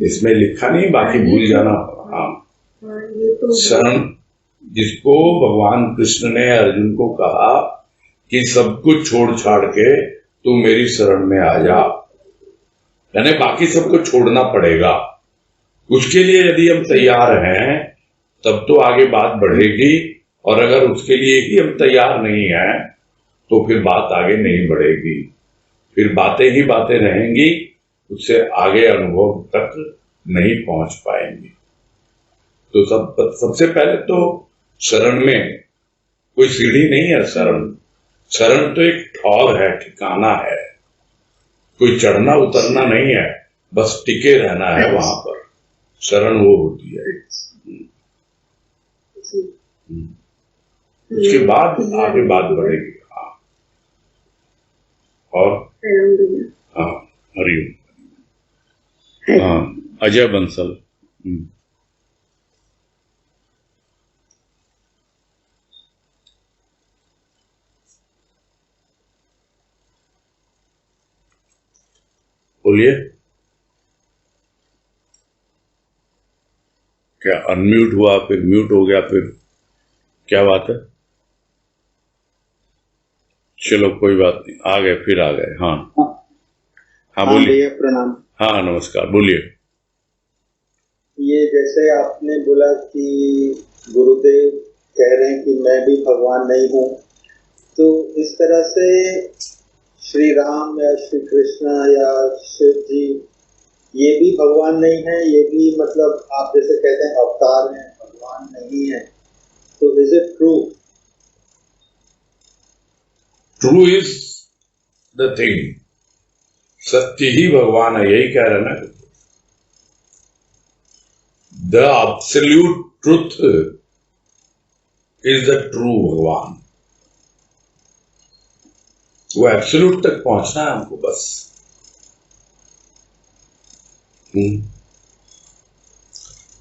इसमें लिखा नहीं बाकी भूल जाना होगा। हाँ, शरण जिसको भगवान कृष्ण ने अर्जुन को कहा कि सब कुछ छोड़ छाड़ के तू मेरी शरण में आ जा, यानी बाकी सबको छोड़ना पड़ेगा। उसके लिए यदि हम तैयार हैं तब तो आगे बात बढ़ेगी, और अगर उसके लिए ही हम तैयार नहीं हैं तो फिर बात आगे नहीं बढ़ेगी, फिर बातें ही बातें रहेंगी, उससे आगे अनुभव तक नहीं पहुंच पाएंगे। तो सबसे पहले तो शरण में कोई सीढ़ी नहीं है। शरण तो एक ठौर है, ठिकाना है, कोई चढ़ना उतरना नहीं है, बस टिके रहना है वहां पर। शरण वो होती है। उसके बाद आगे बात बढ़ेगी। हाँ, और हाँ, हरिओम। हाँ, अजय बंसल। बोलिए। क्या अनम्यूट हुआ, फिर म्यूट हो गया, फिर क्या बात है? चलो कोई बात नहीं, आ गए, फिर आ गए। हाँ हाँ, बोलिए। प्रणाम। हाँ नमस्कार, बोलिए। ये जैसे आपने बोला कि गुरुदेव कह रहे हैं कि मैं भी भगवान नहीं हूँ, तो इस तरह से श्री राम या श्री कृष्ण या शिव जी ये भी भगवान नहीं है, ये भी मतलब आप जैसे कहते हैं अवतार हैं, भगवान नहीं है, तो is it true? True is the thing, सत्य ही भगवान है, यही कह रहे ना। The absolute truth is the true भगवान। वो एब्सोल्यूट तक पहुंचना है हमको बस।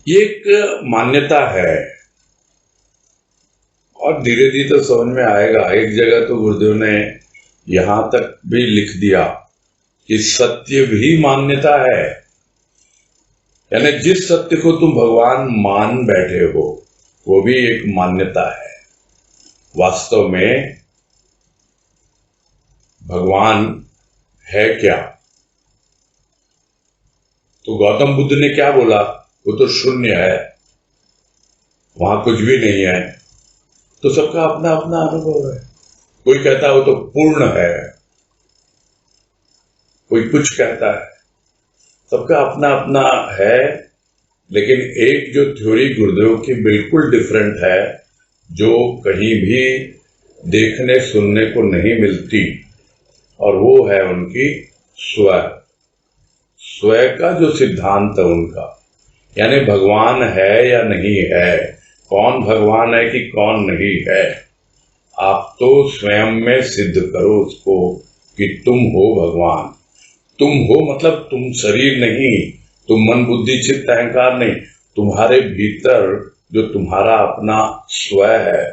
ये एक मान्यता है, और धीरे धीरे तो समझ में आएगा। एक जगह तो गुरुदेव ने यहां तक भी लिख दिया कि सत्य भी मान्यता है, यानी जिस सत्य को तुम भगवान मान बैठे हो वो भी एक मान्यता है। वास्तव में भगवान है क्या? तो गौतम बुद्ध ने क्या बोला? वो तो शून्य है, वहां कुछ भी नहीं है। तो सबका अपना अपना अनुभव है। कोई कहता है वो तो पूर्ण है, कोई कुछ कहता है, सबका अपना अपना है। लेकिन एक जो थ्योरी गुरुदेव की बिल्कुल डिफरेंट है, जो कहीं भी देखने सुनने को नहीं मिलती, और वो है उनकी स्वय का जो सिद्धांत है उनका, यानी भगवान है या नहीं है, कौन भगवान है कि कौन नहीं है, आप तो स्वयं में सिद्ध करो उसको कि तुम हो भगवान। तुम हो मतलब तुम शरीर नहीं, तुम मन बुद्धि चित्त अहंकार नहीं, तुम्हारे भीतर जो तुम्हारा अपना स्वय है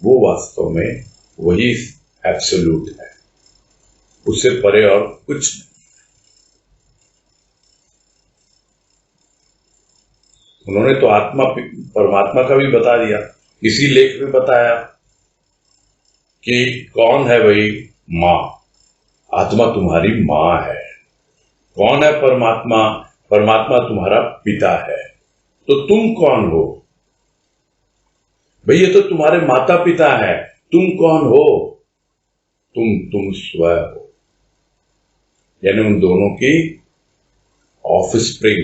वो वास्तव में वही एब्सोल्यूट है, उससे परे और कुछ नहीं। उन्होंने तो आत्मा परमात्मा का भी बता दिया इसी लेख में बताया कि कौन है भाई माँ, आत्मा तुम्हारी माँ है। कौन है परमात्मा, परमात्मा तुम्हारा पिता है। तो तुम कौन हो भाई, ये तो तुम्हारे माता पिता है, तुम कौन हो? तुम स्वयं हो, यानी उन दोनों की ऑफस्प्रिंग,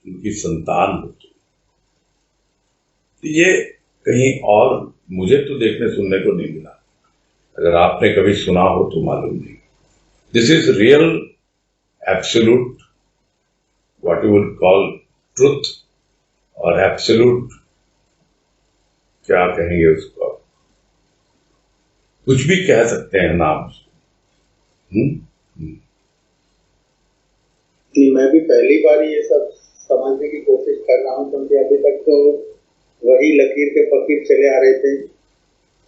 उनकी संतान हो तुम। ये कहीं और मुझे तो देखने सुनने को नहीं मिला, अगर आपने कभी सुना हो तो मालूम नहीं। This is real absolute, what you would call truth, और एब्सोल्यूट क्या कहेंगे उसको, कुछ भी कह सकते हैं नाम। मैं भी पहली बार ये सब समझने की कोशिश कर रहा हूँ, क्योंकि अभी तक तो वही लकीर के फकीर चले आ रहे थे।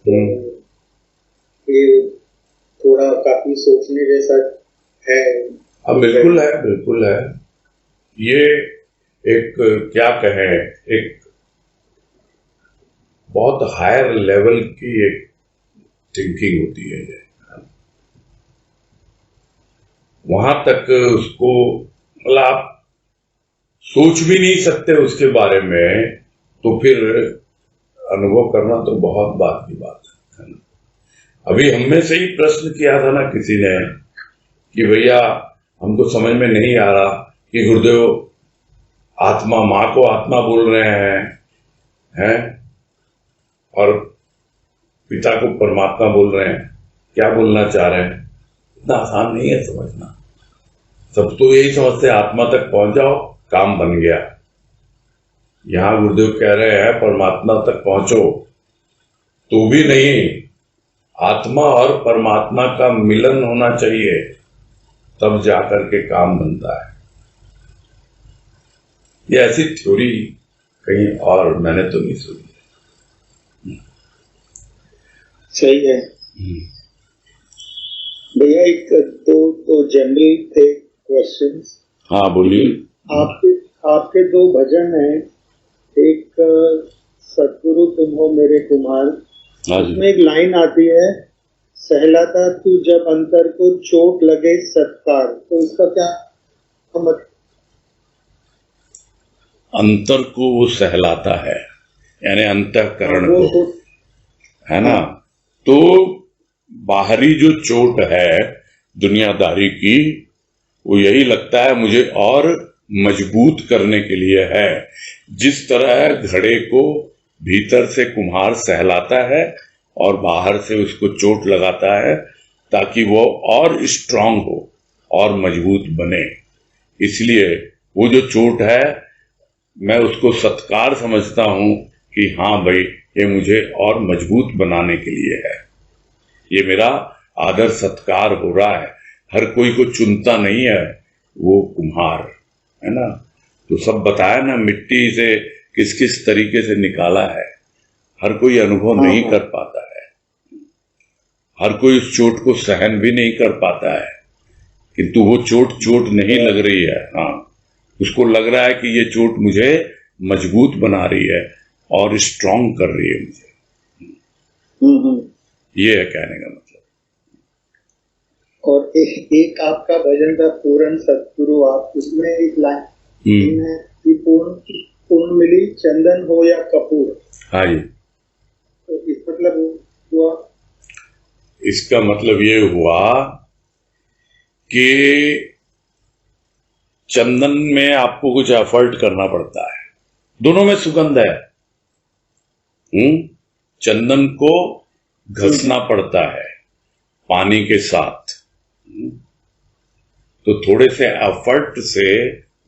तो ये थोड़ा काफी सोचने जैसा है। अब बिल्कुल है, बिल्कुल है। ये एक क्या कहें, एक बहुत हायर लेवल की एक थिंकिंग होती है। वहां तक उसको मतलब आप सोच भी नहीं सकते उसके बारे में, तो फिर अनुभव करना तो बहुत बात की बात है ना। अभी हमें से ही प्रश्न किया था ना किसी ने कि भैया हमको समझ में नहीं आ रहा कि गुरुदेव आत्मा, माँ को आत्मा बोल रहे हैं और पिता को परमात्मा बोल रहे हैं, क्या बोलना चाह रहे हैं? इतना आसान नहीं है समझना। सब तो यही समझते आत्मा तक पहुंच जाओ, काम बन गया। यहां गुरुदेव कह रहे हैं परमात्मा तक पहुंचो, तो भी नहीं, आत्मा और परमात्मा का मिलन होना चाहिए, तब जाकर के काम बनता है। ये ऐसी थ्योरी कहीं और मैंने तो नहीं सुनी। सही है भैया। एक दो जनरल थे क्वेश्चंस। हाँ बोलिए। आपके दो भजन हैं, एक सतगुरु तुम हो मेरे कुमार, उसमें एक लाइन आती है, सहलाता तू जब अंतर को चोट लगे सत्कार, तो इसका क्या मतलब? अंतर को वो सहलाता है, यानी अंतःकरण को, है ना। तो बाहरी जो चोट है दुनियादारी की, वो यही लगता है मुझे और मजबूत करने के लिए है। जिस तरह घड़े को भीतर से कुम्हार सहलाता है और बाहर से उसको चोट लगाता है ताकि वो और स्ट्रांग हो और मजबूत बने, इसलिए वो जो चोट है मैं उसको सत्कार समझता हूं कि हाँ भाई ये मुझे और मजबूत बनाने के लिए है। ये मेरा आदर सत्कार हो रहा है। हर कोई को चुनता नहीं है वो कुम्हार, है ना। तो सब बताया ना मिट्टी से किस किस तरीके से निकाला है। हर कोई अनुभव नहीं कर पाता है, हर कोई उस चोट को सहन भी नहीं कर पाता है, किंतु वो चोट नहीं लग रही है। हाँ, उसको लग रहा है कि ये चोट मुझे मजबूत बना रही है और स्ट्रांग कर रही है मुझे। ये है कहने का मतलब। और एक आपका भजन था पूर्ण सतगुरु, आप उसमें एक लाइन है कि पूर्ण मिली चंदन हो या कपूर। हाँ जी। तो इस मतलब हुआ, इसका मतलब ये हुआ कि चंदन में आपको कुछ एफर्ट करना पड़ता है, दोनों में सुगंध है। चंदन को घसना पड़ता है पानी के साथ, तो थोड़े से एफर्ट से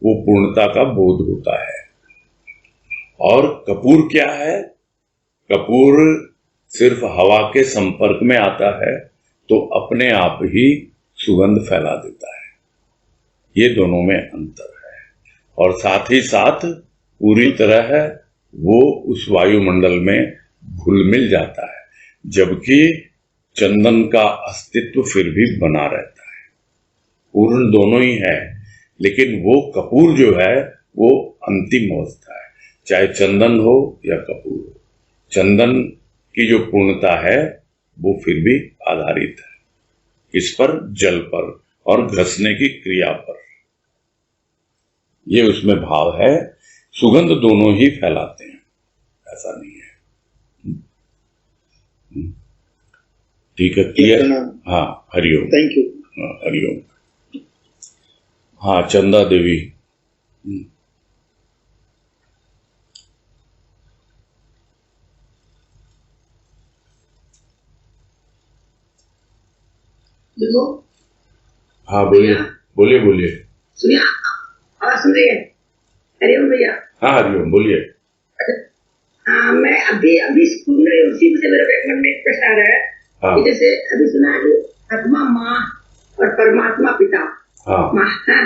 वो पूर्णता का बोध होता है। और कपूर क्या है? कपूर सिर्फ हवा के संपर्क में आता है तो अपने आप ही सुगंध फैला देता है। ये दोनों में अंतर है। और साथ ही साथ पूरी तरह वो उस वायुमंडल में घुल मिल जाता है, जबकि चंदन का अस्तित्व फिर भी बना रहता है। पूर्ण दोनों ही है, लेकिन वो कपूर जो है वो अंतिम अवस्था है, चाहे चंदन हो या कपूर हो। चंदन की जो पूर्णता है वो फिर भी आधारित है किस पर? जल पर और घसने की क्रिया पर। ये उसमें भाव है। सुगंध दोनों ही फैलाते हैं, ऐसा नहीं है। ठीक है, क्लियर? हाँ, हरिओम। Thank you. हाँ, हरिओम। हाँ, चंदा देवी। देखो, हाँ, बोलिए बोलिए बोलिए। सुनिए, आवाज सुन रही है? हरिओम भैया। हाँ, हरिओम, बोलिए। हाँ, मैं अभी अभी सुन रही हूँ, उसी से मेरे मन में एक प्रश्न आ रहा है। हाँ। कि जैसे अभी सुना है आत्मा माँ और परमात्मा पिता। हाँ। माँ, हाँ,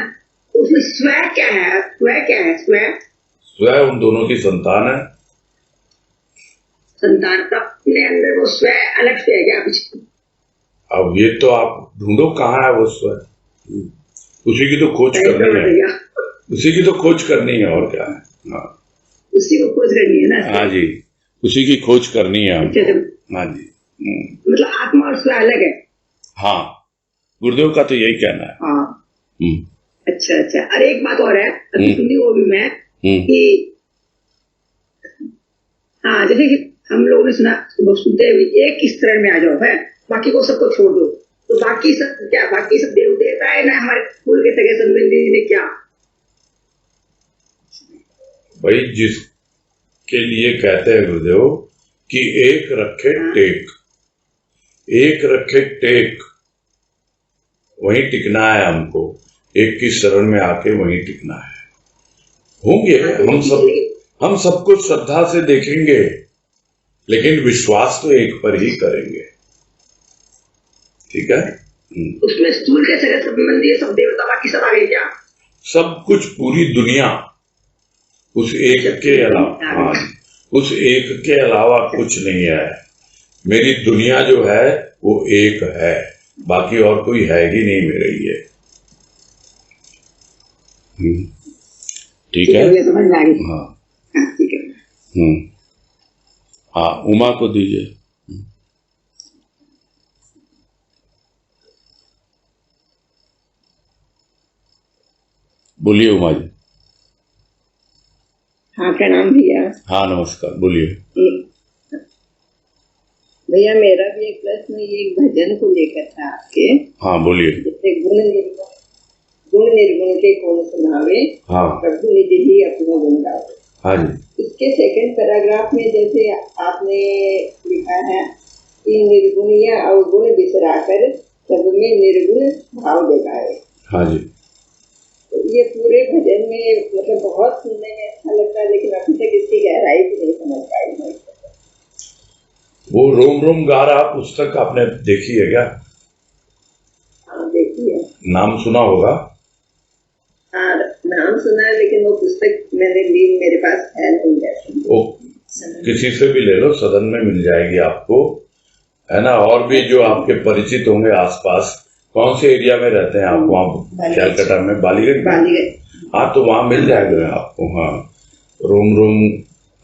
तो उसमें स्व क्या है? स्व क्या है? स्व उन दोनों की संतान है। संतान का अपने अंदर वो स्व अलग से है क्या कुछ? अब ये तो आप ढूंढो कहाँ है वो स्व। उसी की तो खोज करनी है। उसी की तो खोज करनी है, और क्या है। हाँ, उसी को खोज करनी है ना। हाँ जी, उसी की खोज करनी है हमको। हाँ जी। मतलब आत्मा और स्व अलग है। हाँ, गुरुदेव का तो यही कहना है। हाँ। अच्छा अच्छा। अरे एक बात और है, अभी सुनी वो भी मैं कि हाँ, जैसे कि हम लोगों ने सुना, सुनते हुए एक स्तर में आ जाओ है, बाकी को सबको छोड़ दो। तो बाकी सब क्या? बाकी सब देव देवता है ना, हमारे कुल के सगे संबंधी ने क्या? भाई, जिसके लिए कहते हैं गुरुदेव कि एक रखे टेक, एक रखे टेक, वहीं टिकना है हमको। एक की शरण में आके वहीं टिकना है। होंगे हम सबको श्रद्धा से देखेंगे, लेकिन विश्वास तो एक पर ही करेंगे। ठीक है। उसमें स्थूल के सगे संबंधी सब देवता बाकी सब आ गए क्या? सब कुछ, पूरी दुनिया उस एक के अलावा। हाँ, उस एक के अलावा कुछ नहीं है। मेरी दुनिया जो है वो एक है, बाकी और कोई है ही नहीं मेरे लिए। ठीक है, समझ में आ गई। हाँ ठीक है। हाँ, उमा को दीजिए। बोलिए उमा जी। हाँ, प्रणाम भैया। हाँ, नमस्कार, बोलिए। भैया, मेरा भी एक प्रश्न ये भजन को लेकर था आपके। हाँ, बोलिए। जैसे गुण निर्गुण के कौन सुनावे, हाँ, प्रभु निज ही अपना गुण गावे। हाँ जी। इसके सेकंड पैराग्राफ में जैसे आपने लिखा है कि निर्गुण या अवगुण बिसराकर सब में निर्गुण भाव जगाए। हाँ जी। तो ये पूरे भजन में मतलब बहुत सुनने में अच्छा लगता है, लेकिन अभी तक इसकी गहराई भी नहीं समझ पाई मैं। वो रोम रोम गा रहा पुस्तक आपने देखी है क्या? हाँ, देखी है। नाम सुना होगा। हाँ, नाम सुना है, लेकिन वो पुस्तक मैंने ली, मेरे पास है नहीं। वो किसी से भी ले लो, सदन में मिल जाएगी आपको, है ना। और भी जो आपके परिचित होंगे आसपास, कौन से एरिया में रहते हैं आप? वहाँ कैलकाटा में बालीगंज। हाँ, तो वहाँ मिल जाएगा आपको। हाँ, रोम रोम।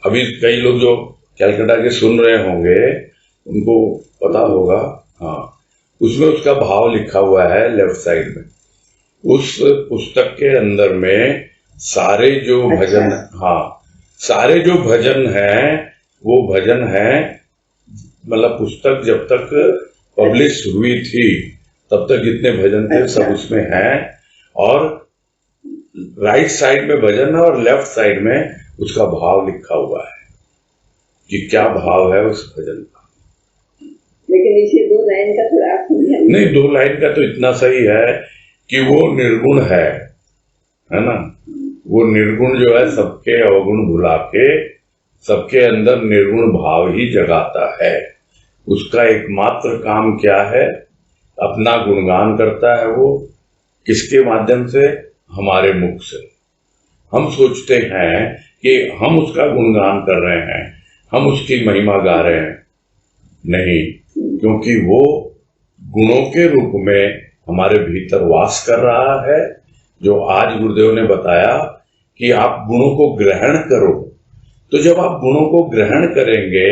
अभी कई लोग जो कैलकाटा के सुन रहे होंगे उनको पता होगा। हाँ, उसमें उसका भाव लिखा हुआ है लेफ्ट साइड में। उस पुस्तक के अंदर में सारे जो भजन, हाँ, सारे जो भजन हैं वो भजन हैं। मतलब पुस्तक जब तक पब्लिश हुई थी तब तक जितने भजन थे सब उसमें हैं। और राइट साइड में भजन है और लेफ्ट साइड में उसका भाव लिखा हुआ है कि क्या भाव है उस भजन का। लेकिन इसे 2 लाइन का थोड़ा नहीं, 2 लाइन का तो इतना सही है कि वो निर्गुण है ना। वो निर्गुण जो है सबके अवगुण भुला के सबके अंदर निर्गुण भाव ही जगाता है। उसका एकमात्र काम क्या है? अपना गुणगान करता है। वो किसके माध्यम से? हमारे मुख से। हम सोचते हैं कि हम उसका गुणगान कर रहे हैं, हम उसकी महिमा गा रहे हैं। नहीं, क्योंकि वो गुणों के रूप में हमारे भीतर वास कर रहा है। जो आज गुरुदेव ने बताया कि आप गुणों को ग्रहण करो, तो जब आप गुणों को ग्रहण करेंगे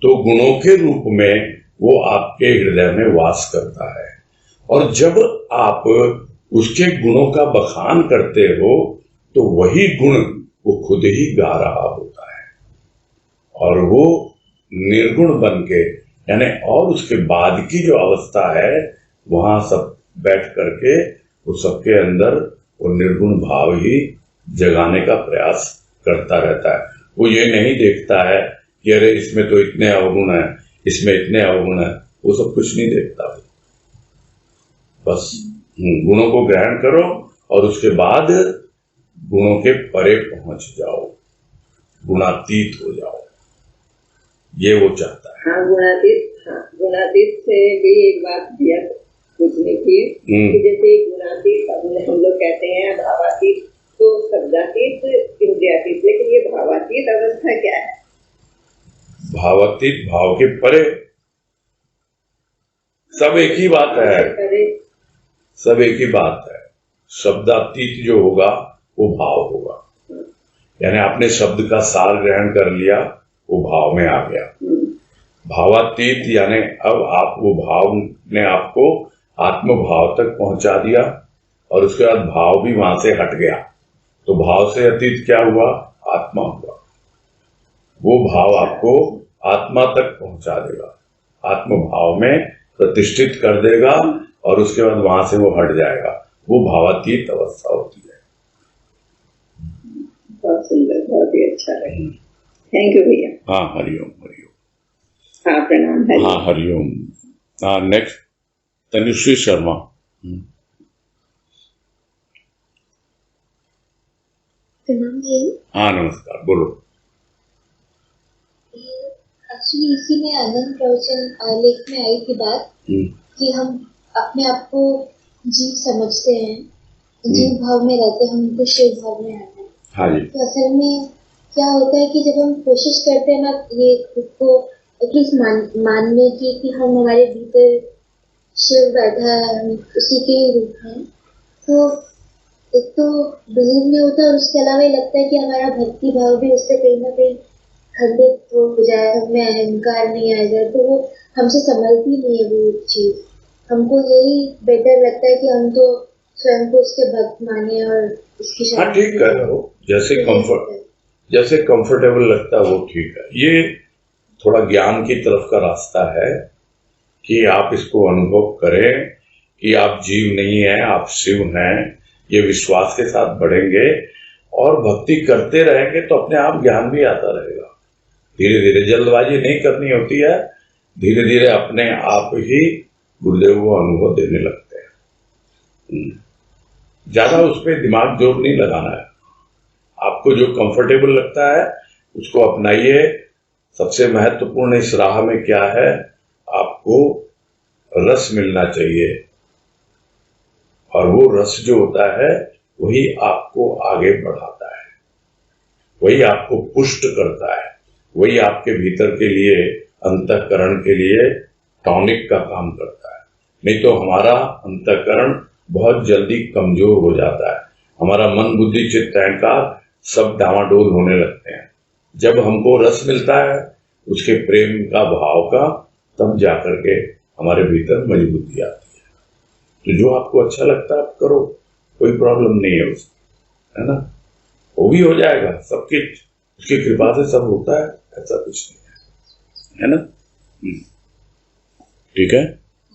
तो गुणों के रूप में वो आपके हृदय में वास करता है, और जब आप उसके गुणों का बखान करते हो तो वही गुण वो खुद ही गा रहा होता है, और वो निर्गुण बन के, यानी और उसके बाद की जो अवस्था है वहां सब बैठ करके वो सबके अंदर वो निर्गुण भाव ही जगाने का प्रयास करता रहता है। वो ये नहीं देखता है कि अरे इसमें तो इतने अवगुण है, इसमें इतने अवगुण है, वो सब कुछ नहीं देखता। बस गुणों को ग्रहण करो और उसके बाद गुणों के परे पहुंच जाओ, गुणातीत हो जाओ, ये वो चाहता है। हाँ, गुणातीत से भी एक बात दिया पूछने की कि जैसे गुणातीत हम लोग कहते हैं भावातीत, तो शब्दातीत, इंद्रियातीत, लेकिन ये भावातीत अवस्था क्या है? भावातीत भाव के परे, सब एक ही बात है, सब एक ही बात है। शब्दातीत जो होगा वो भाव होगा, यानी आपने शब्द का सार ग्रहण कर लिया, वो भाव में आ गया। भावातीत यानी अब आप वो भाव ने आपको आत्म भाव तक पहुंचा दिया, और उसके बाद भाव भी वहां से हट गया, तो भाव से अतीत क्या हुआ? आत्मा हुआ। वो भाव आपको आत्मा तक पहुंचा देगा, आत्म भाव में प्रतिष्ठित कर देगा, और उसके बाद वहां से वो हट जाएगा। वो भावातीत अवस्था होती है। बहुत सुंदर, बहुत ही अच्छा लगा। थैंक यू भैया। हाँ, हरिओम हरिओम। हाँ, प्रणाम। हाँ, हरिओम। हाँ, नेक्स्ट तनुश्री शर्मा। प्रणाम भैया। हाँ, नमस्कार, बोलो। एक्चुअली इसी में आनंद प्रवचन लेख में आई थी बात कि हम अपने आप को जीव समझते हैं, जीव भाव में रहते हैं, हमको शिव भाव में आना है। हाँ जी। तो असल में क्या होता है कि जब हम कोशिश करते हैं ना ये खुद को एटलीस्ट मानने की कि हम हमारे भीतर शिव बैठा है, हम उसी के रूप में, तो एक तो बिलीव नहीं होता, और उसके अलावा ये लगता है कि हमारा भक्ति भाव भी उससे कहीं ना कहीं खंडित हो जाए, हमें अहंकार नहीं आ जाए, तो वो हमसे संभलती नहीं है वो चीज। हमको यही बेटर लगता है कि हम तो स्वयं को उसके भक्त माने और उसकी। हाँ, ठीक कह रहे हो, जैसे कंफर्टेबल लगता है वो ठीक है। ये थोड़ा ज्ञान की तरफ का रास्ता है कि आप इसको अनुभव करें कि आप जीव नहीं हैं, आप शिव हैं। ये विश्वास के साथ बढ़ेंगे और भक्ति करते रहेंगे तो अपने आप ज्ञान भी आता रहेगा। धीरे धीरे, जल्दबाजी नहीं करनी होती है, धीरे धीरे अपने आप ही गुरुदेव को अनुभव देने लगते हैं। ज्यादा उस पर दिमाग जोर नहीं लगाना है। आपको जो कंफर्टेबल लगता है उसको अपनाइए। सबसे महत्वपूर्ण इस राह में क्या है, आपको रस मिलना चाहिए, और वो रस जो होता है वही आपको आगे बढ़ाता है, वही आपको पुष्ट करता है, वही आपके भीतर के लिए, अंतःकरण के लिए टॉनिक का काम करता है। नहीं तो हमारा अंतःकरण बहुत जल्दी कमजोर हो जाता है, हमारा मन, बुद्धि, चित्त, अहंकार सब डामाडोल होने लगते हैं। जब हमको रस मिलता है उसके प्रेम का, भाव का, तब जाकर के हमारे भीतर मजबूती आती है। तो जो आपको अच्छा लगता है आप करो, कोई प्रॉब्लम नहीं है उसमें, है ना। वो भी हो जाएगा, सबकी उसकी कृपा से सब होता है, ऐसा कुछ नहीं है ना। ठीक है,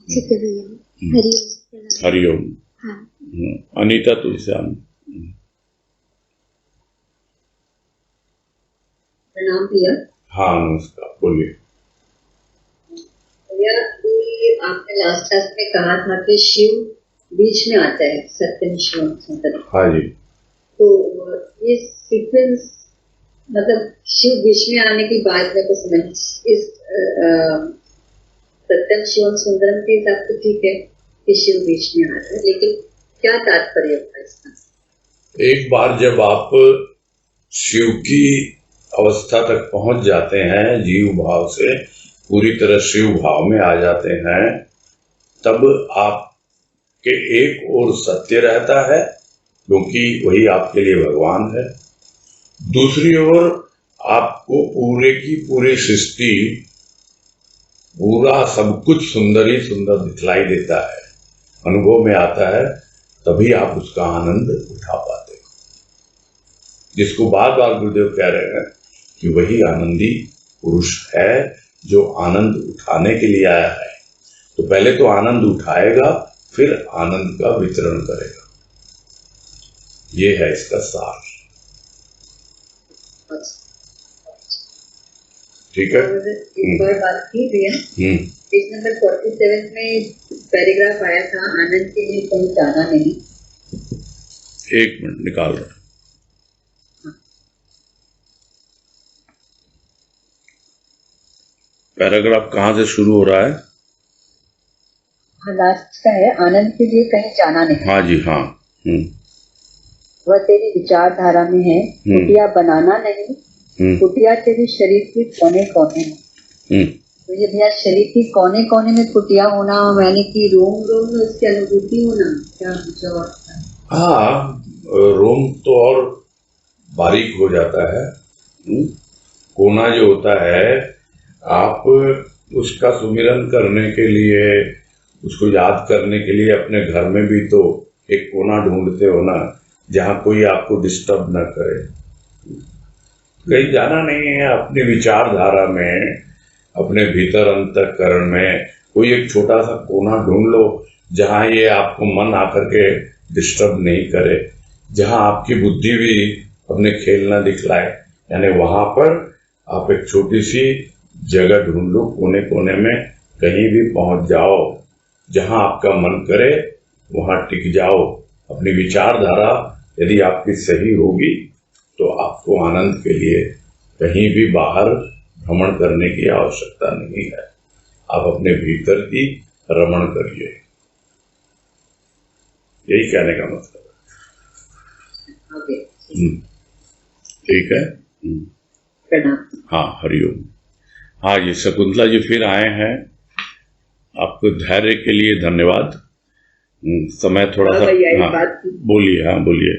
ठीक है भैया। हरिओम। हाँ। अनीता तुलसियान। प्रणाम भैया। हाँ, नमस्कार, बोलिए। भैया, आपने लास्ट क्लास में कहा था कि शिव बीच में आता है, सत्यम शिवम सुंदरम। हाँ जी। तो ये सीक्वेंस, मतलब शिव बीच में आने की बात में तो समझ, इस सत्यम शिवम सुंदरम के हिसाब से ठीक है कि शिव बीच में आता है, लेकिन क्या तात्पर्य होता है इसका? एक बार जब आप शिव की अवस्था तक पहुंच जाते हैं, जीव भाव से पूरी तरह शिव भाव में आ जाते हैं, तब आपके एक ओर सत्य रहता है, क्योंकि वही आपके लिए भगवान है। दूसरी ओर आपको पूरे की पूरी सृष्टि, पूरा सब कुछ सुंदर ही सुंदर दिखलाई देता है, अनुभव में आता है, तभी आप उसका आनंद उठा पाते हो। जिसको बार बार गुरुदेव कह रहे हैं कि वही आनंदी पुरुष है जो आनंद उठाने के लिए आया है। तो पहले तो आनंद उठाएगा, फिर आनंद का वितरण करेगा। ये है इसका सार। ठीक है। एक और बात थी भैया, पेज नंबर 47 में पैराग्राफ आया था, आनंद के लिए कहीं जाना नहीं। एक मिनट निकाल रहा। पैराग्राफ कहाँ से शुरू हो रहा है? लास्ट का है, आनंद के लिए कहीं जाना नहीं। हाँ जी, हाँ। वह तेरी विचारधारा में है, कुटिया बनाना नहीं, कुटिया तेरे शरीर के कोने कोने में। तो ये भैया शरीर के कोने कोने में कुटिया होना, मैंने कि रोम रोम में उसकी अनुभूति होना, क्या कुछ और? हाँ, रोम तो और बारीक हो जाता है। कोना जो होता है, आप उसका सुमिरन करने के लिए, उसको याद करने के लिए अपने घर में भी तो एक कोना ढूंढते हो ना, जहाँ कोई आपको डिस्टर्ब न करे। कहीं जाना नहीं है, अपनी विचारधारा में, अपने भीतर अंतःकरण में कोई एक छोटा सा कोना ढूंढ लो, जहाँ ये आपको मन आकर के डिस्टर्ब नहीं करे, जहाँ आपकी बुद्धि भी अपने खेल न दिखलाए। यानी वहां पर आप एक छोटी सी जगह ढूंढ लो, कोने कोने में कहीं भी पहुंच जाओ, जहां आपका मन करे वहां टिक जाओ। अपनी विचारधारा यदि आपकी सही होगी तो आपको आनंद के लिए कहीं भी बाहर भ्रमण करने की आवश्यकता नहीं है। आप अपने भीतर ही रमण करिए, यही कहने का मतलब है। ठीक है। हाँ, हरिओम। हाँ जी, शकुंतला जी फिर आए हैं। आपको धैर्य के लिए धन्यवाद। समय थोड़ा सा, हाँ बोलिए, हाँ बोलिए।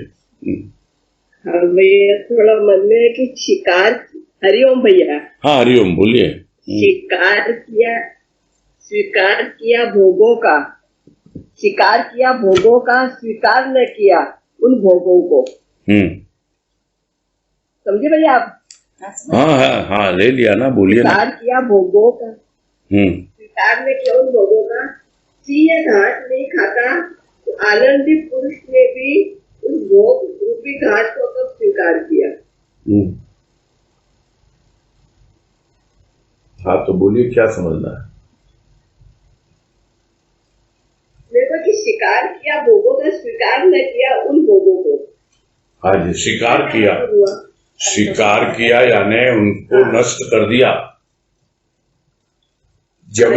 हाँ भैया, थोड़ा मन में है कि शिकार, हरिओम भैया। हाँ हरिओम, बोलिए। स्वीकार किया भोगों का, शिकार किया भोगों का, स्वीकार न किया उन भोगों को। समझे भैया आप? हाँ, ले लिया ना, बोलिए ना। स्वीकार किया भोगों का, स्वीकार न किया उन भोगों का, सिंह घाट नहीं खाता तो आनंदी पुरुष ने भी उस भोग रूपी घाट को कब स्वीकार किया? हाँ तो बोलिए, क्या समझना है? मेरे को कि शिकार किया भोगों का, स्वीकार न किया उन भोगों को। हाँ जी, शिकार किया यानी उनको नष्ट कर दिया। जब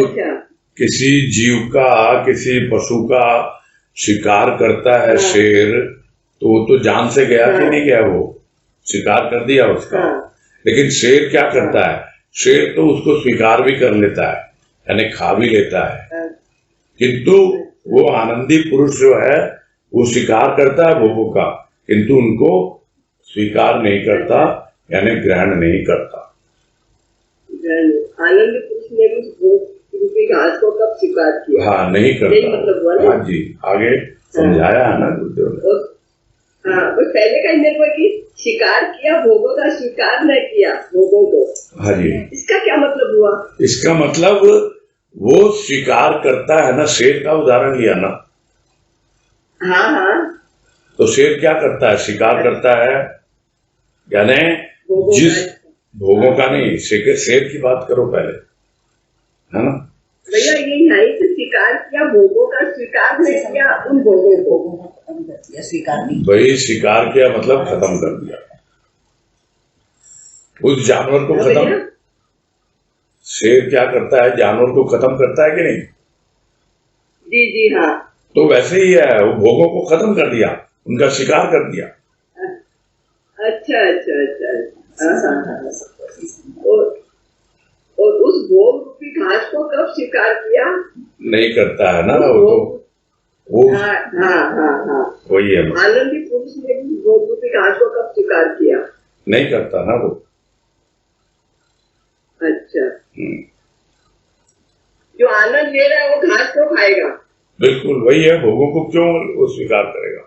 किसी जीव का, किसी पशु का शिकार करता है शेर, तो वो तो जान से गया कि नहीं गया, वो शिकार कर दिया उसका। लेकिन शेर क्या करता है? शेर तो उसको स्वीकार भी कर लेता है, यानी खा भी लेता है। किंतु वो आनंदी पुरुष जो है वो शिकार करता है भोगों का, किंतु उनको स्वीकार नहीं करता, यानी ग्रहण नहीं करता। आनंदी पुरुष ने भी रूपी घास को कब स्वीकार किया? हाँ, नहीं करता। मतलब हाँ जी, आगे समझाया है ना गुरुदेव ने। हाँ, बस पहले का मेरे को कि शिकार किया भोगों का, स्वीकार न किया भोगों को। हाँ जी, इसका क्या मतलब हुआ? इसका मतलब वो स्वीकार करता है ना, शेर का उदाहरण लिया ना। हाँ, तो शेर क्या करता है? शिकार करता है, यानी जिस भोगों का नहीं, शेर की बात करो पहले, है ना भैया? यही है कि शिकार किया भोगों का, स्वीकार नहीं किया उन भोगों को। स्वीकार नहीं, भाई शिकार किया मतलब खत्म कर दिया उस जानवर को। खत्म, शेर क्या करता है? जानवर को खत्म करता है कि नहीं? जी हाँ। तो वैसे ही है, वो भोगों को खत्म कर दिया, उनका शिकार कर दिया। अच्छा। और उस भोग रूपी घास को कब स्वीकार किया? नहीं करता है ना वो तो, वो हाँ। वही है। आनंदी पुरुष ने भी भोग रूपी घास को कब स्वीकार किया? नहीं करता ना वो। अच्छा, जो आनंद ले रहा है वो घास को खाएगा। बिल्कुल वही है, भोगों को क्यों वो स्वीकार करेगा?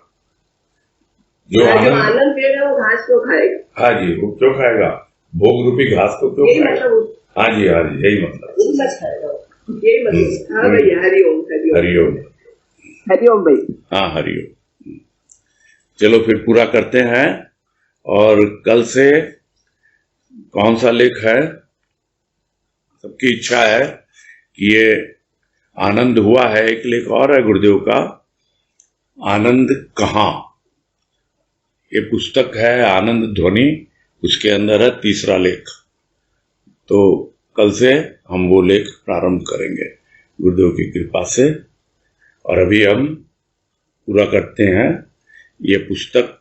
जो आनंद ले रहा है वो घास को खाएगा। हाँ जी, वो क्यों खाएगा? भोग रूपी घास को क्यों खाएगा? हाँ जी, यही मतलब। यही मतलब। हाँ भैया, हरिओम हरिओम हरिओम भाई। हाँ हरिओम। चलो फिर पूरा करते हैं। और कल से कौन सा लेख है? सबकी इच्छा है कि ये आनंद हुआ है, एक लेख और है गुरुदेव का, आनंद कहाँ। ये पुस्तक है आनंद ध्वनि, उसके अंदर है तीसरा लेख। तो कल से हम वो लेख प्रारंभ करेंगे गुरुदेव की कृपा से। और अभी हम पूरा करते हैं ये पुस्तक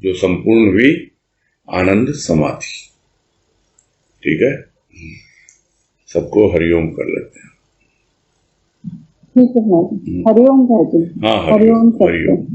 जो संपूर्ण हुई, आनंद समाधि। ठीक है, सबको हरिओम कर लेते हैं। ठीक है, हरिओम। हाँ हरिओम, हरिओम।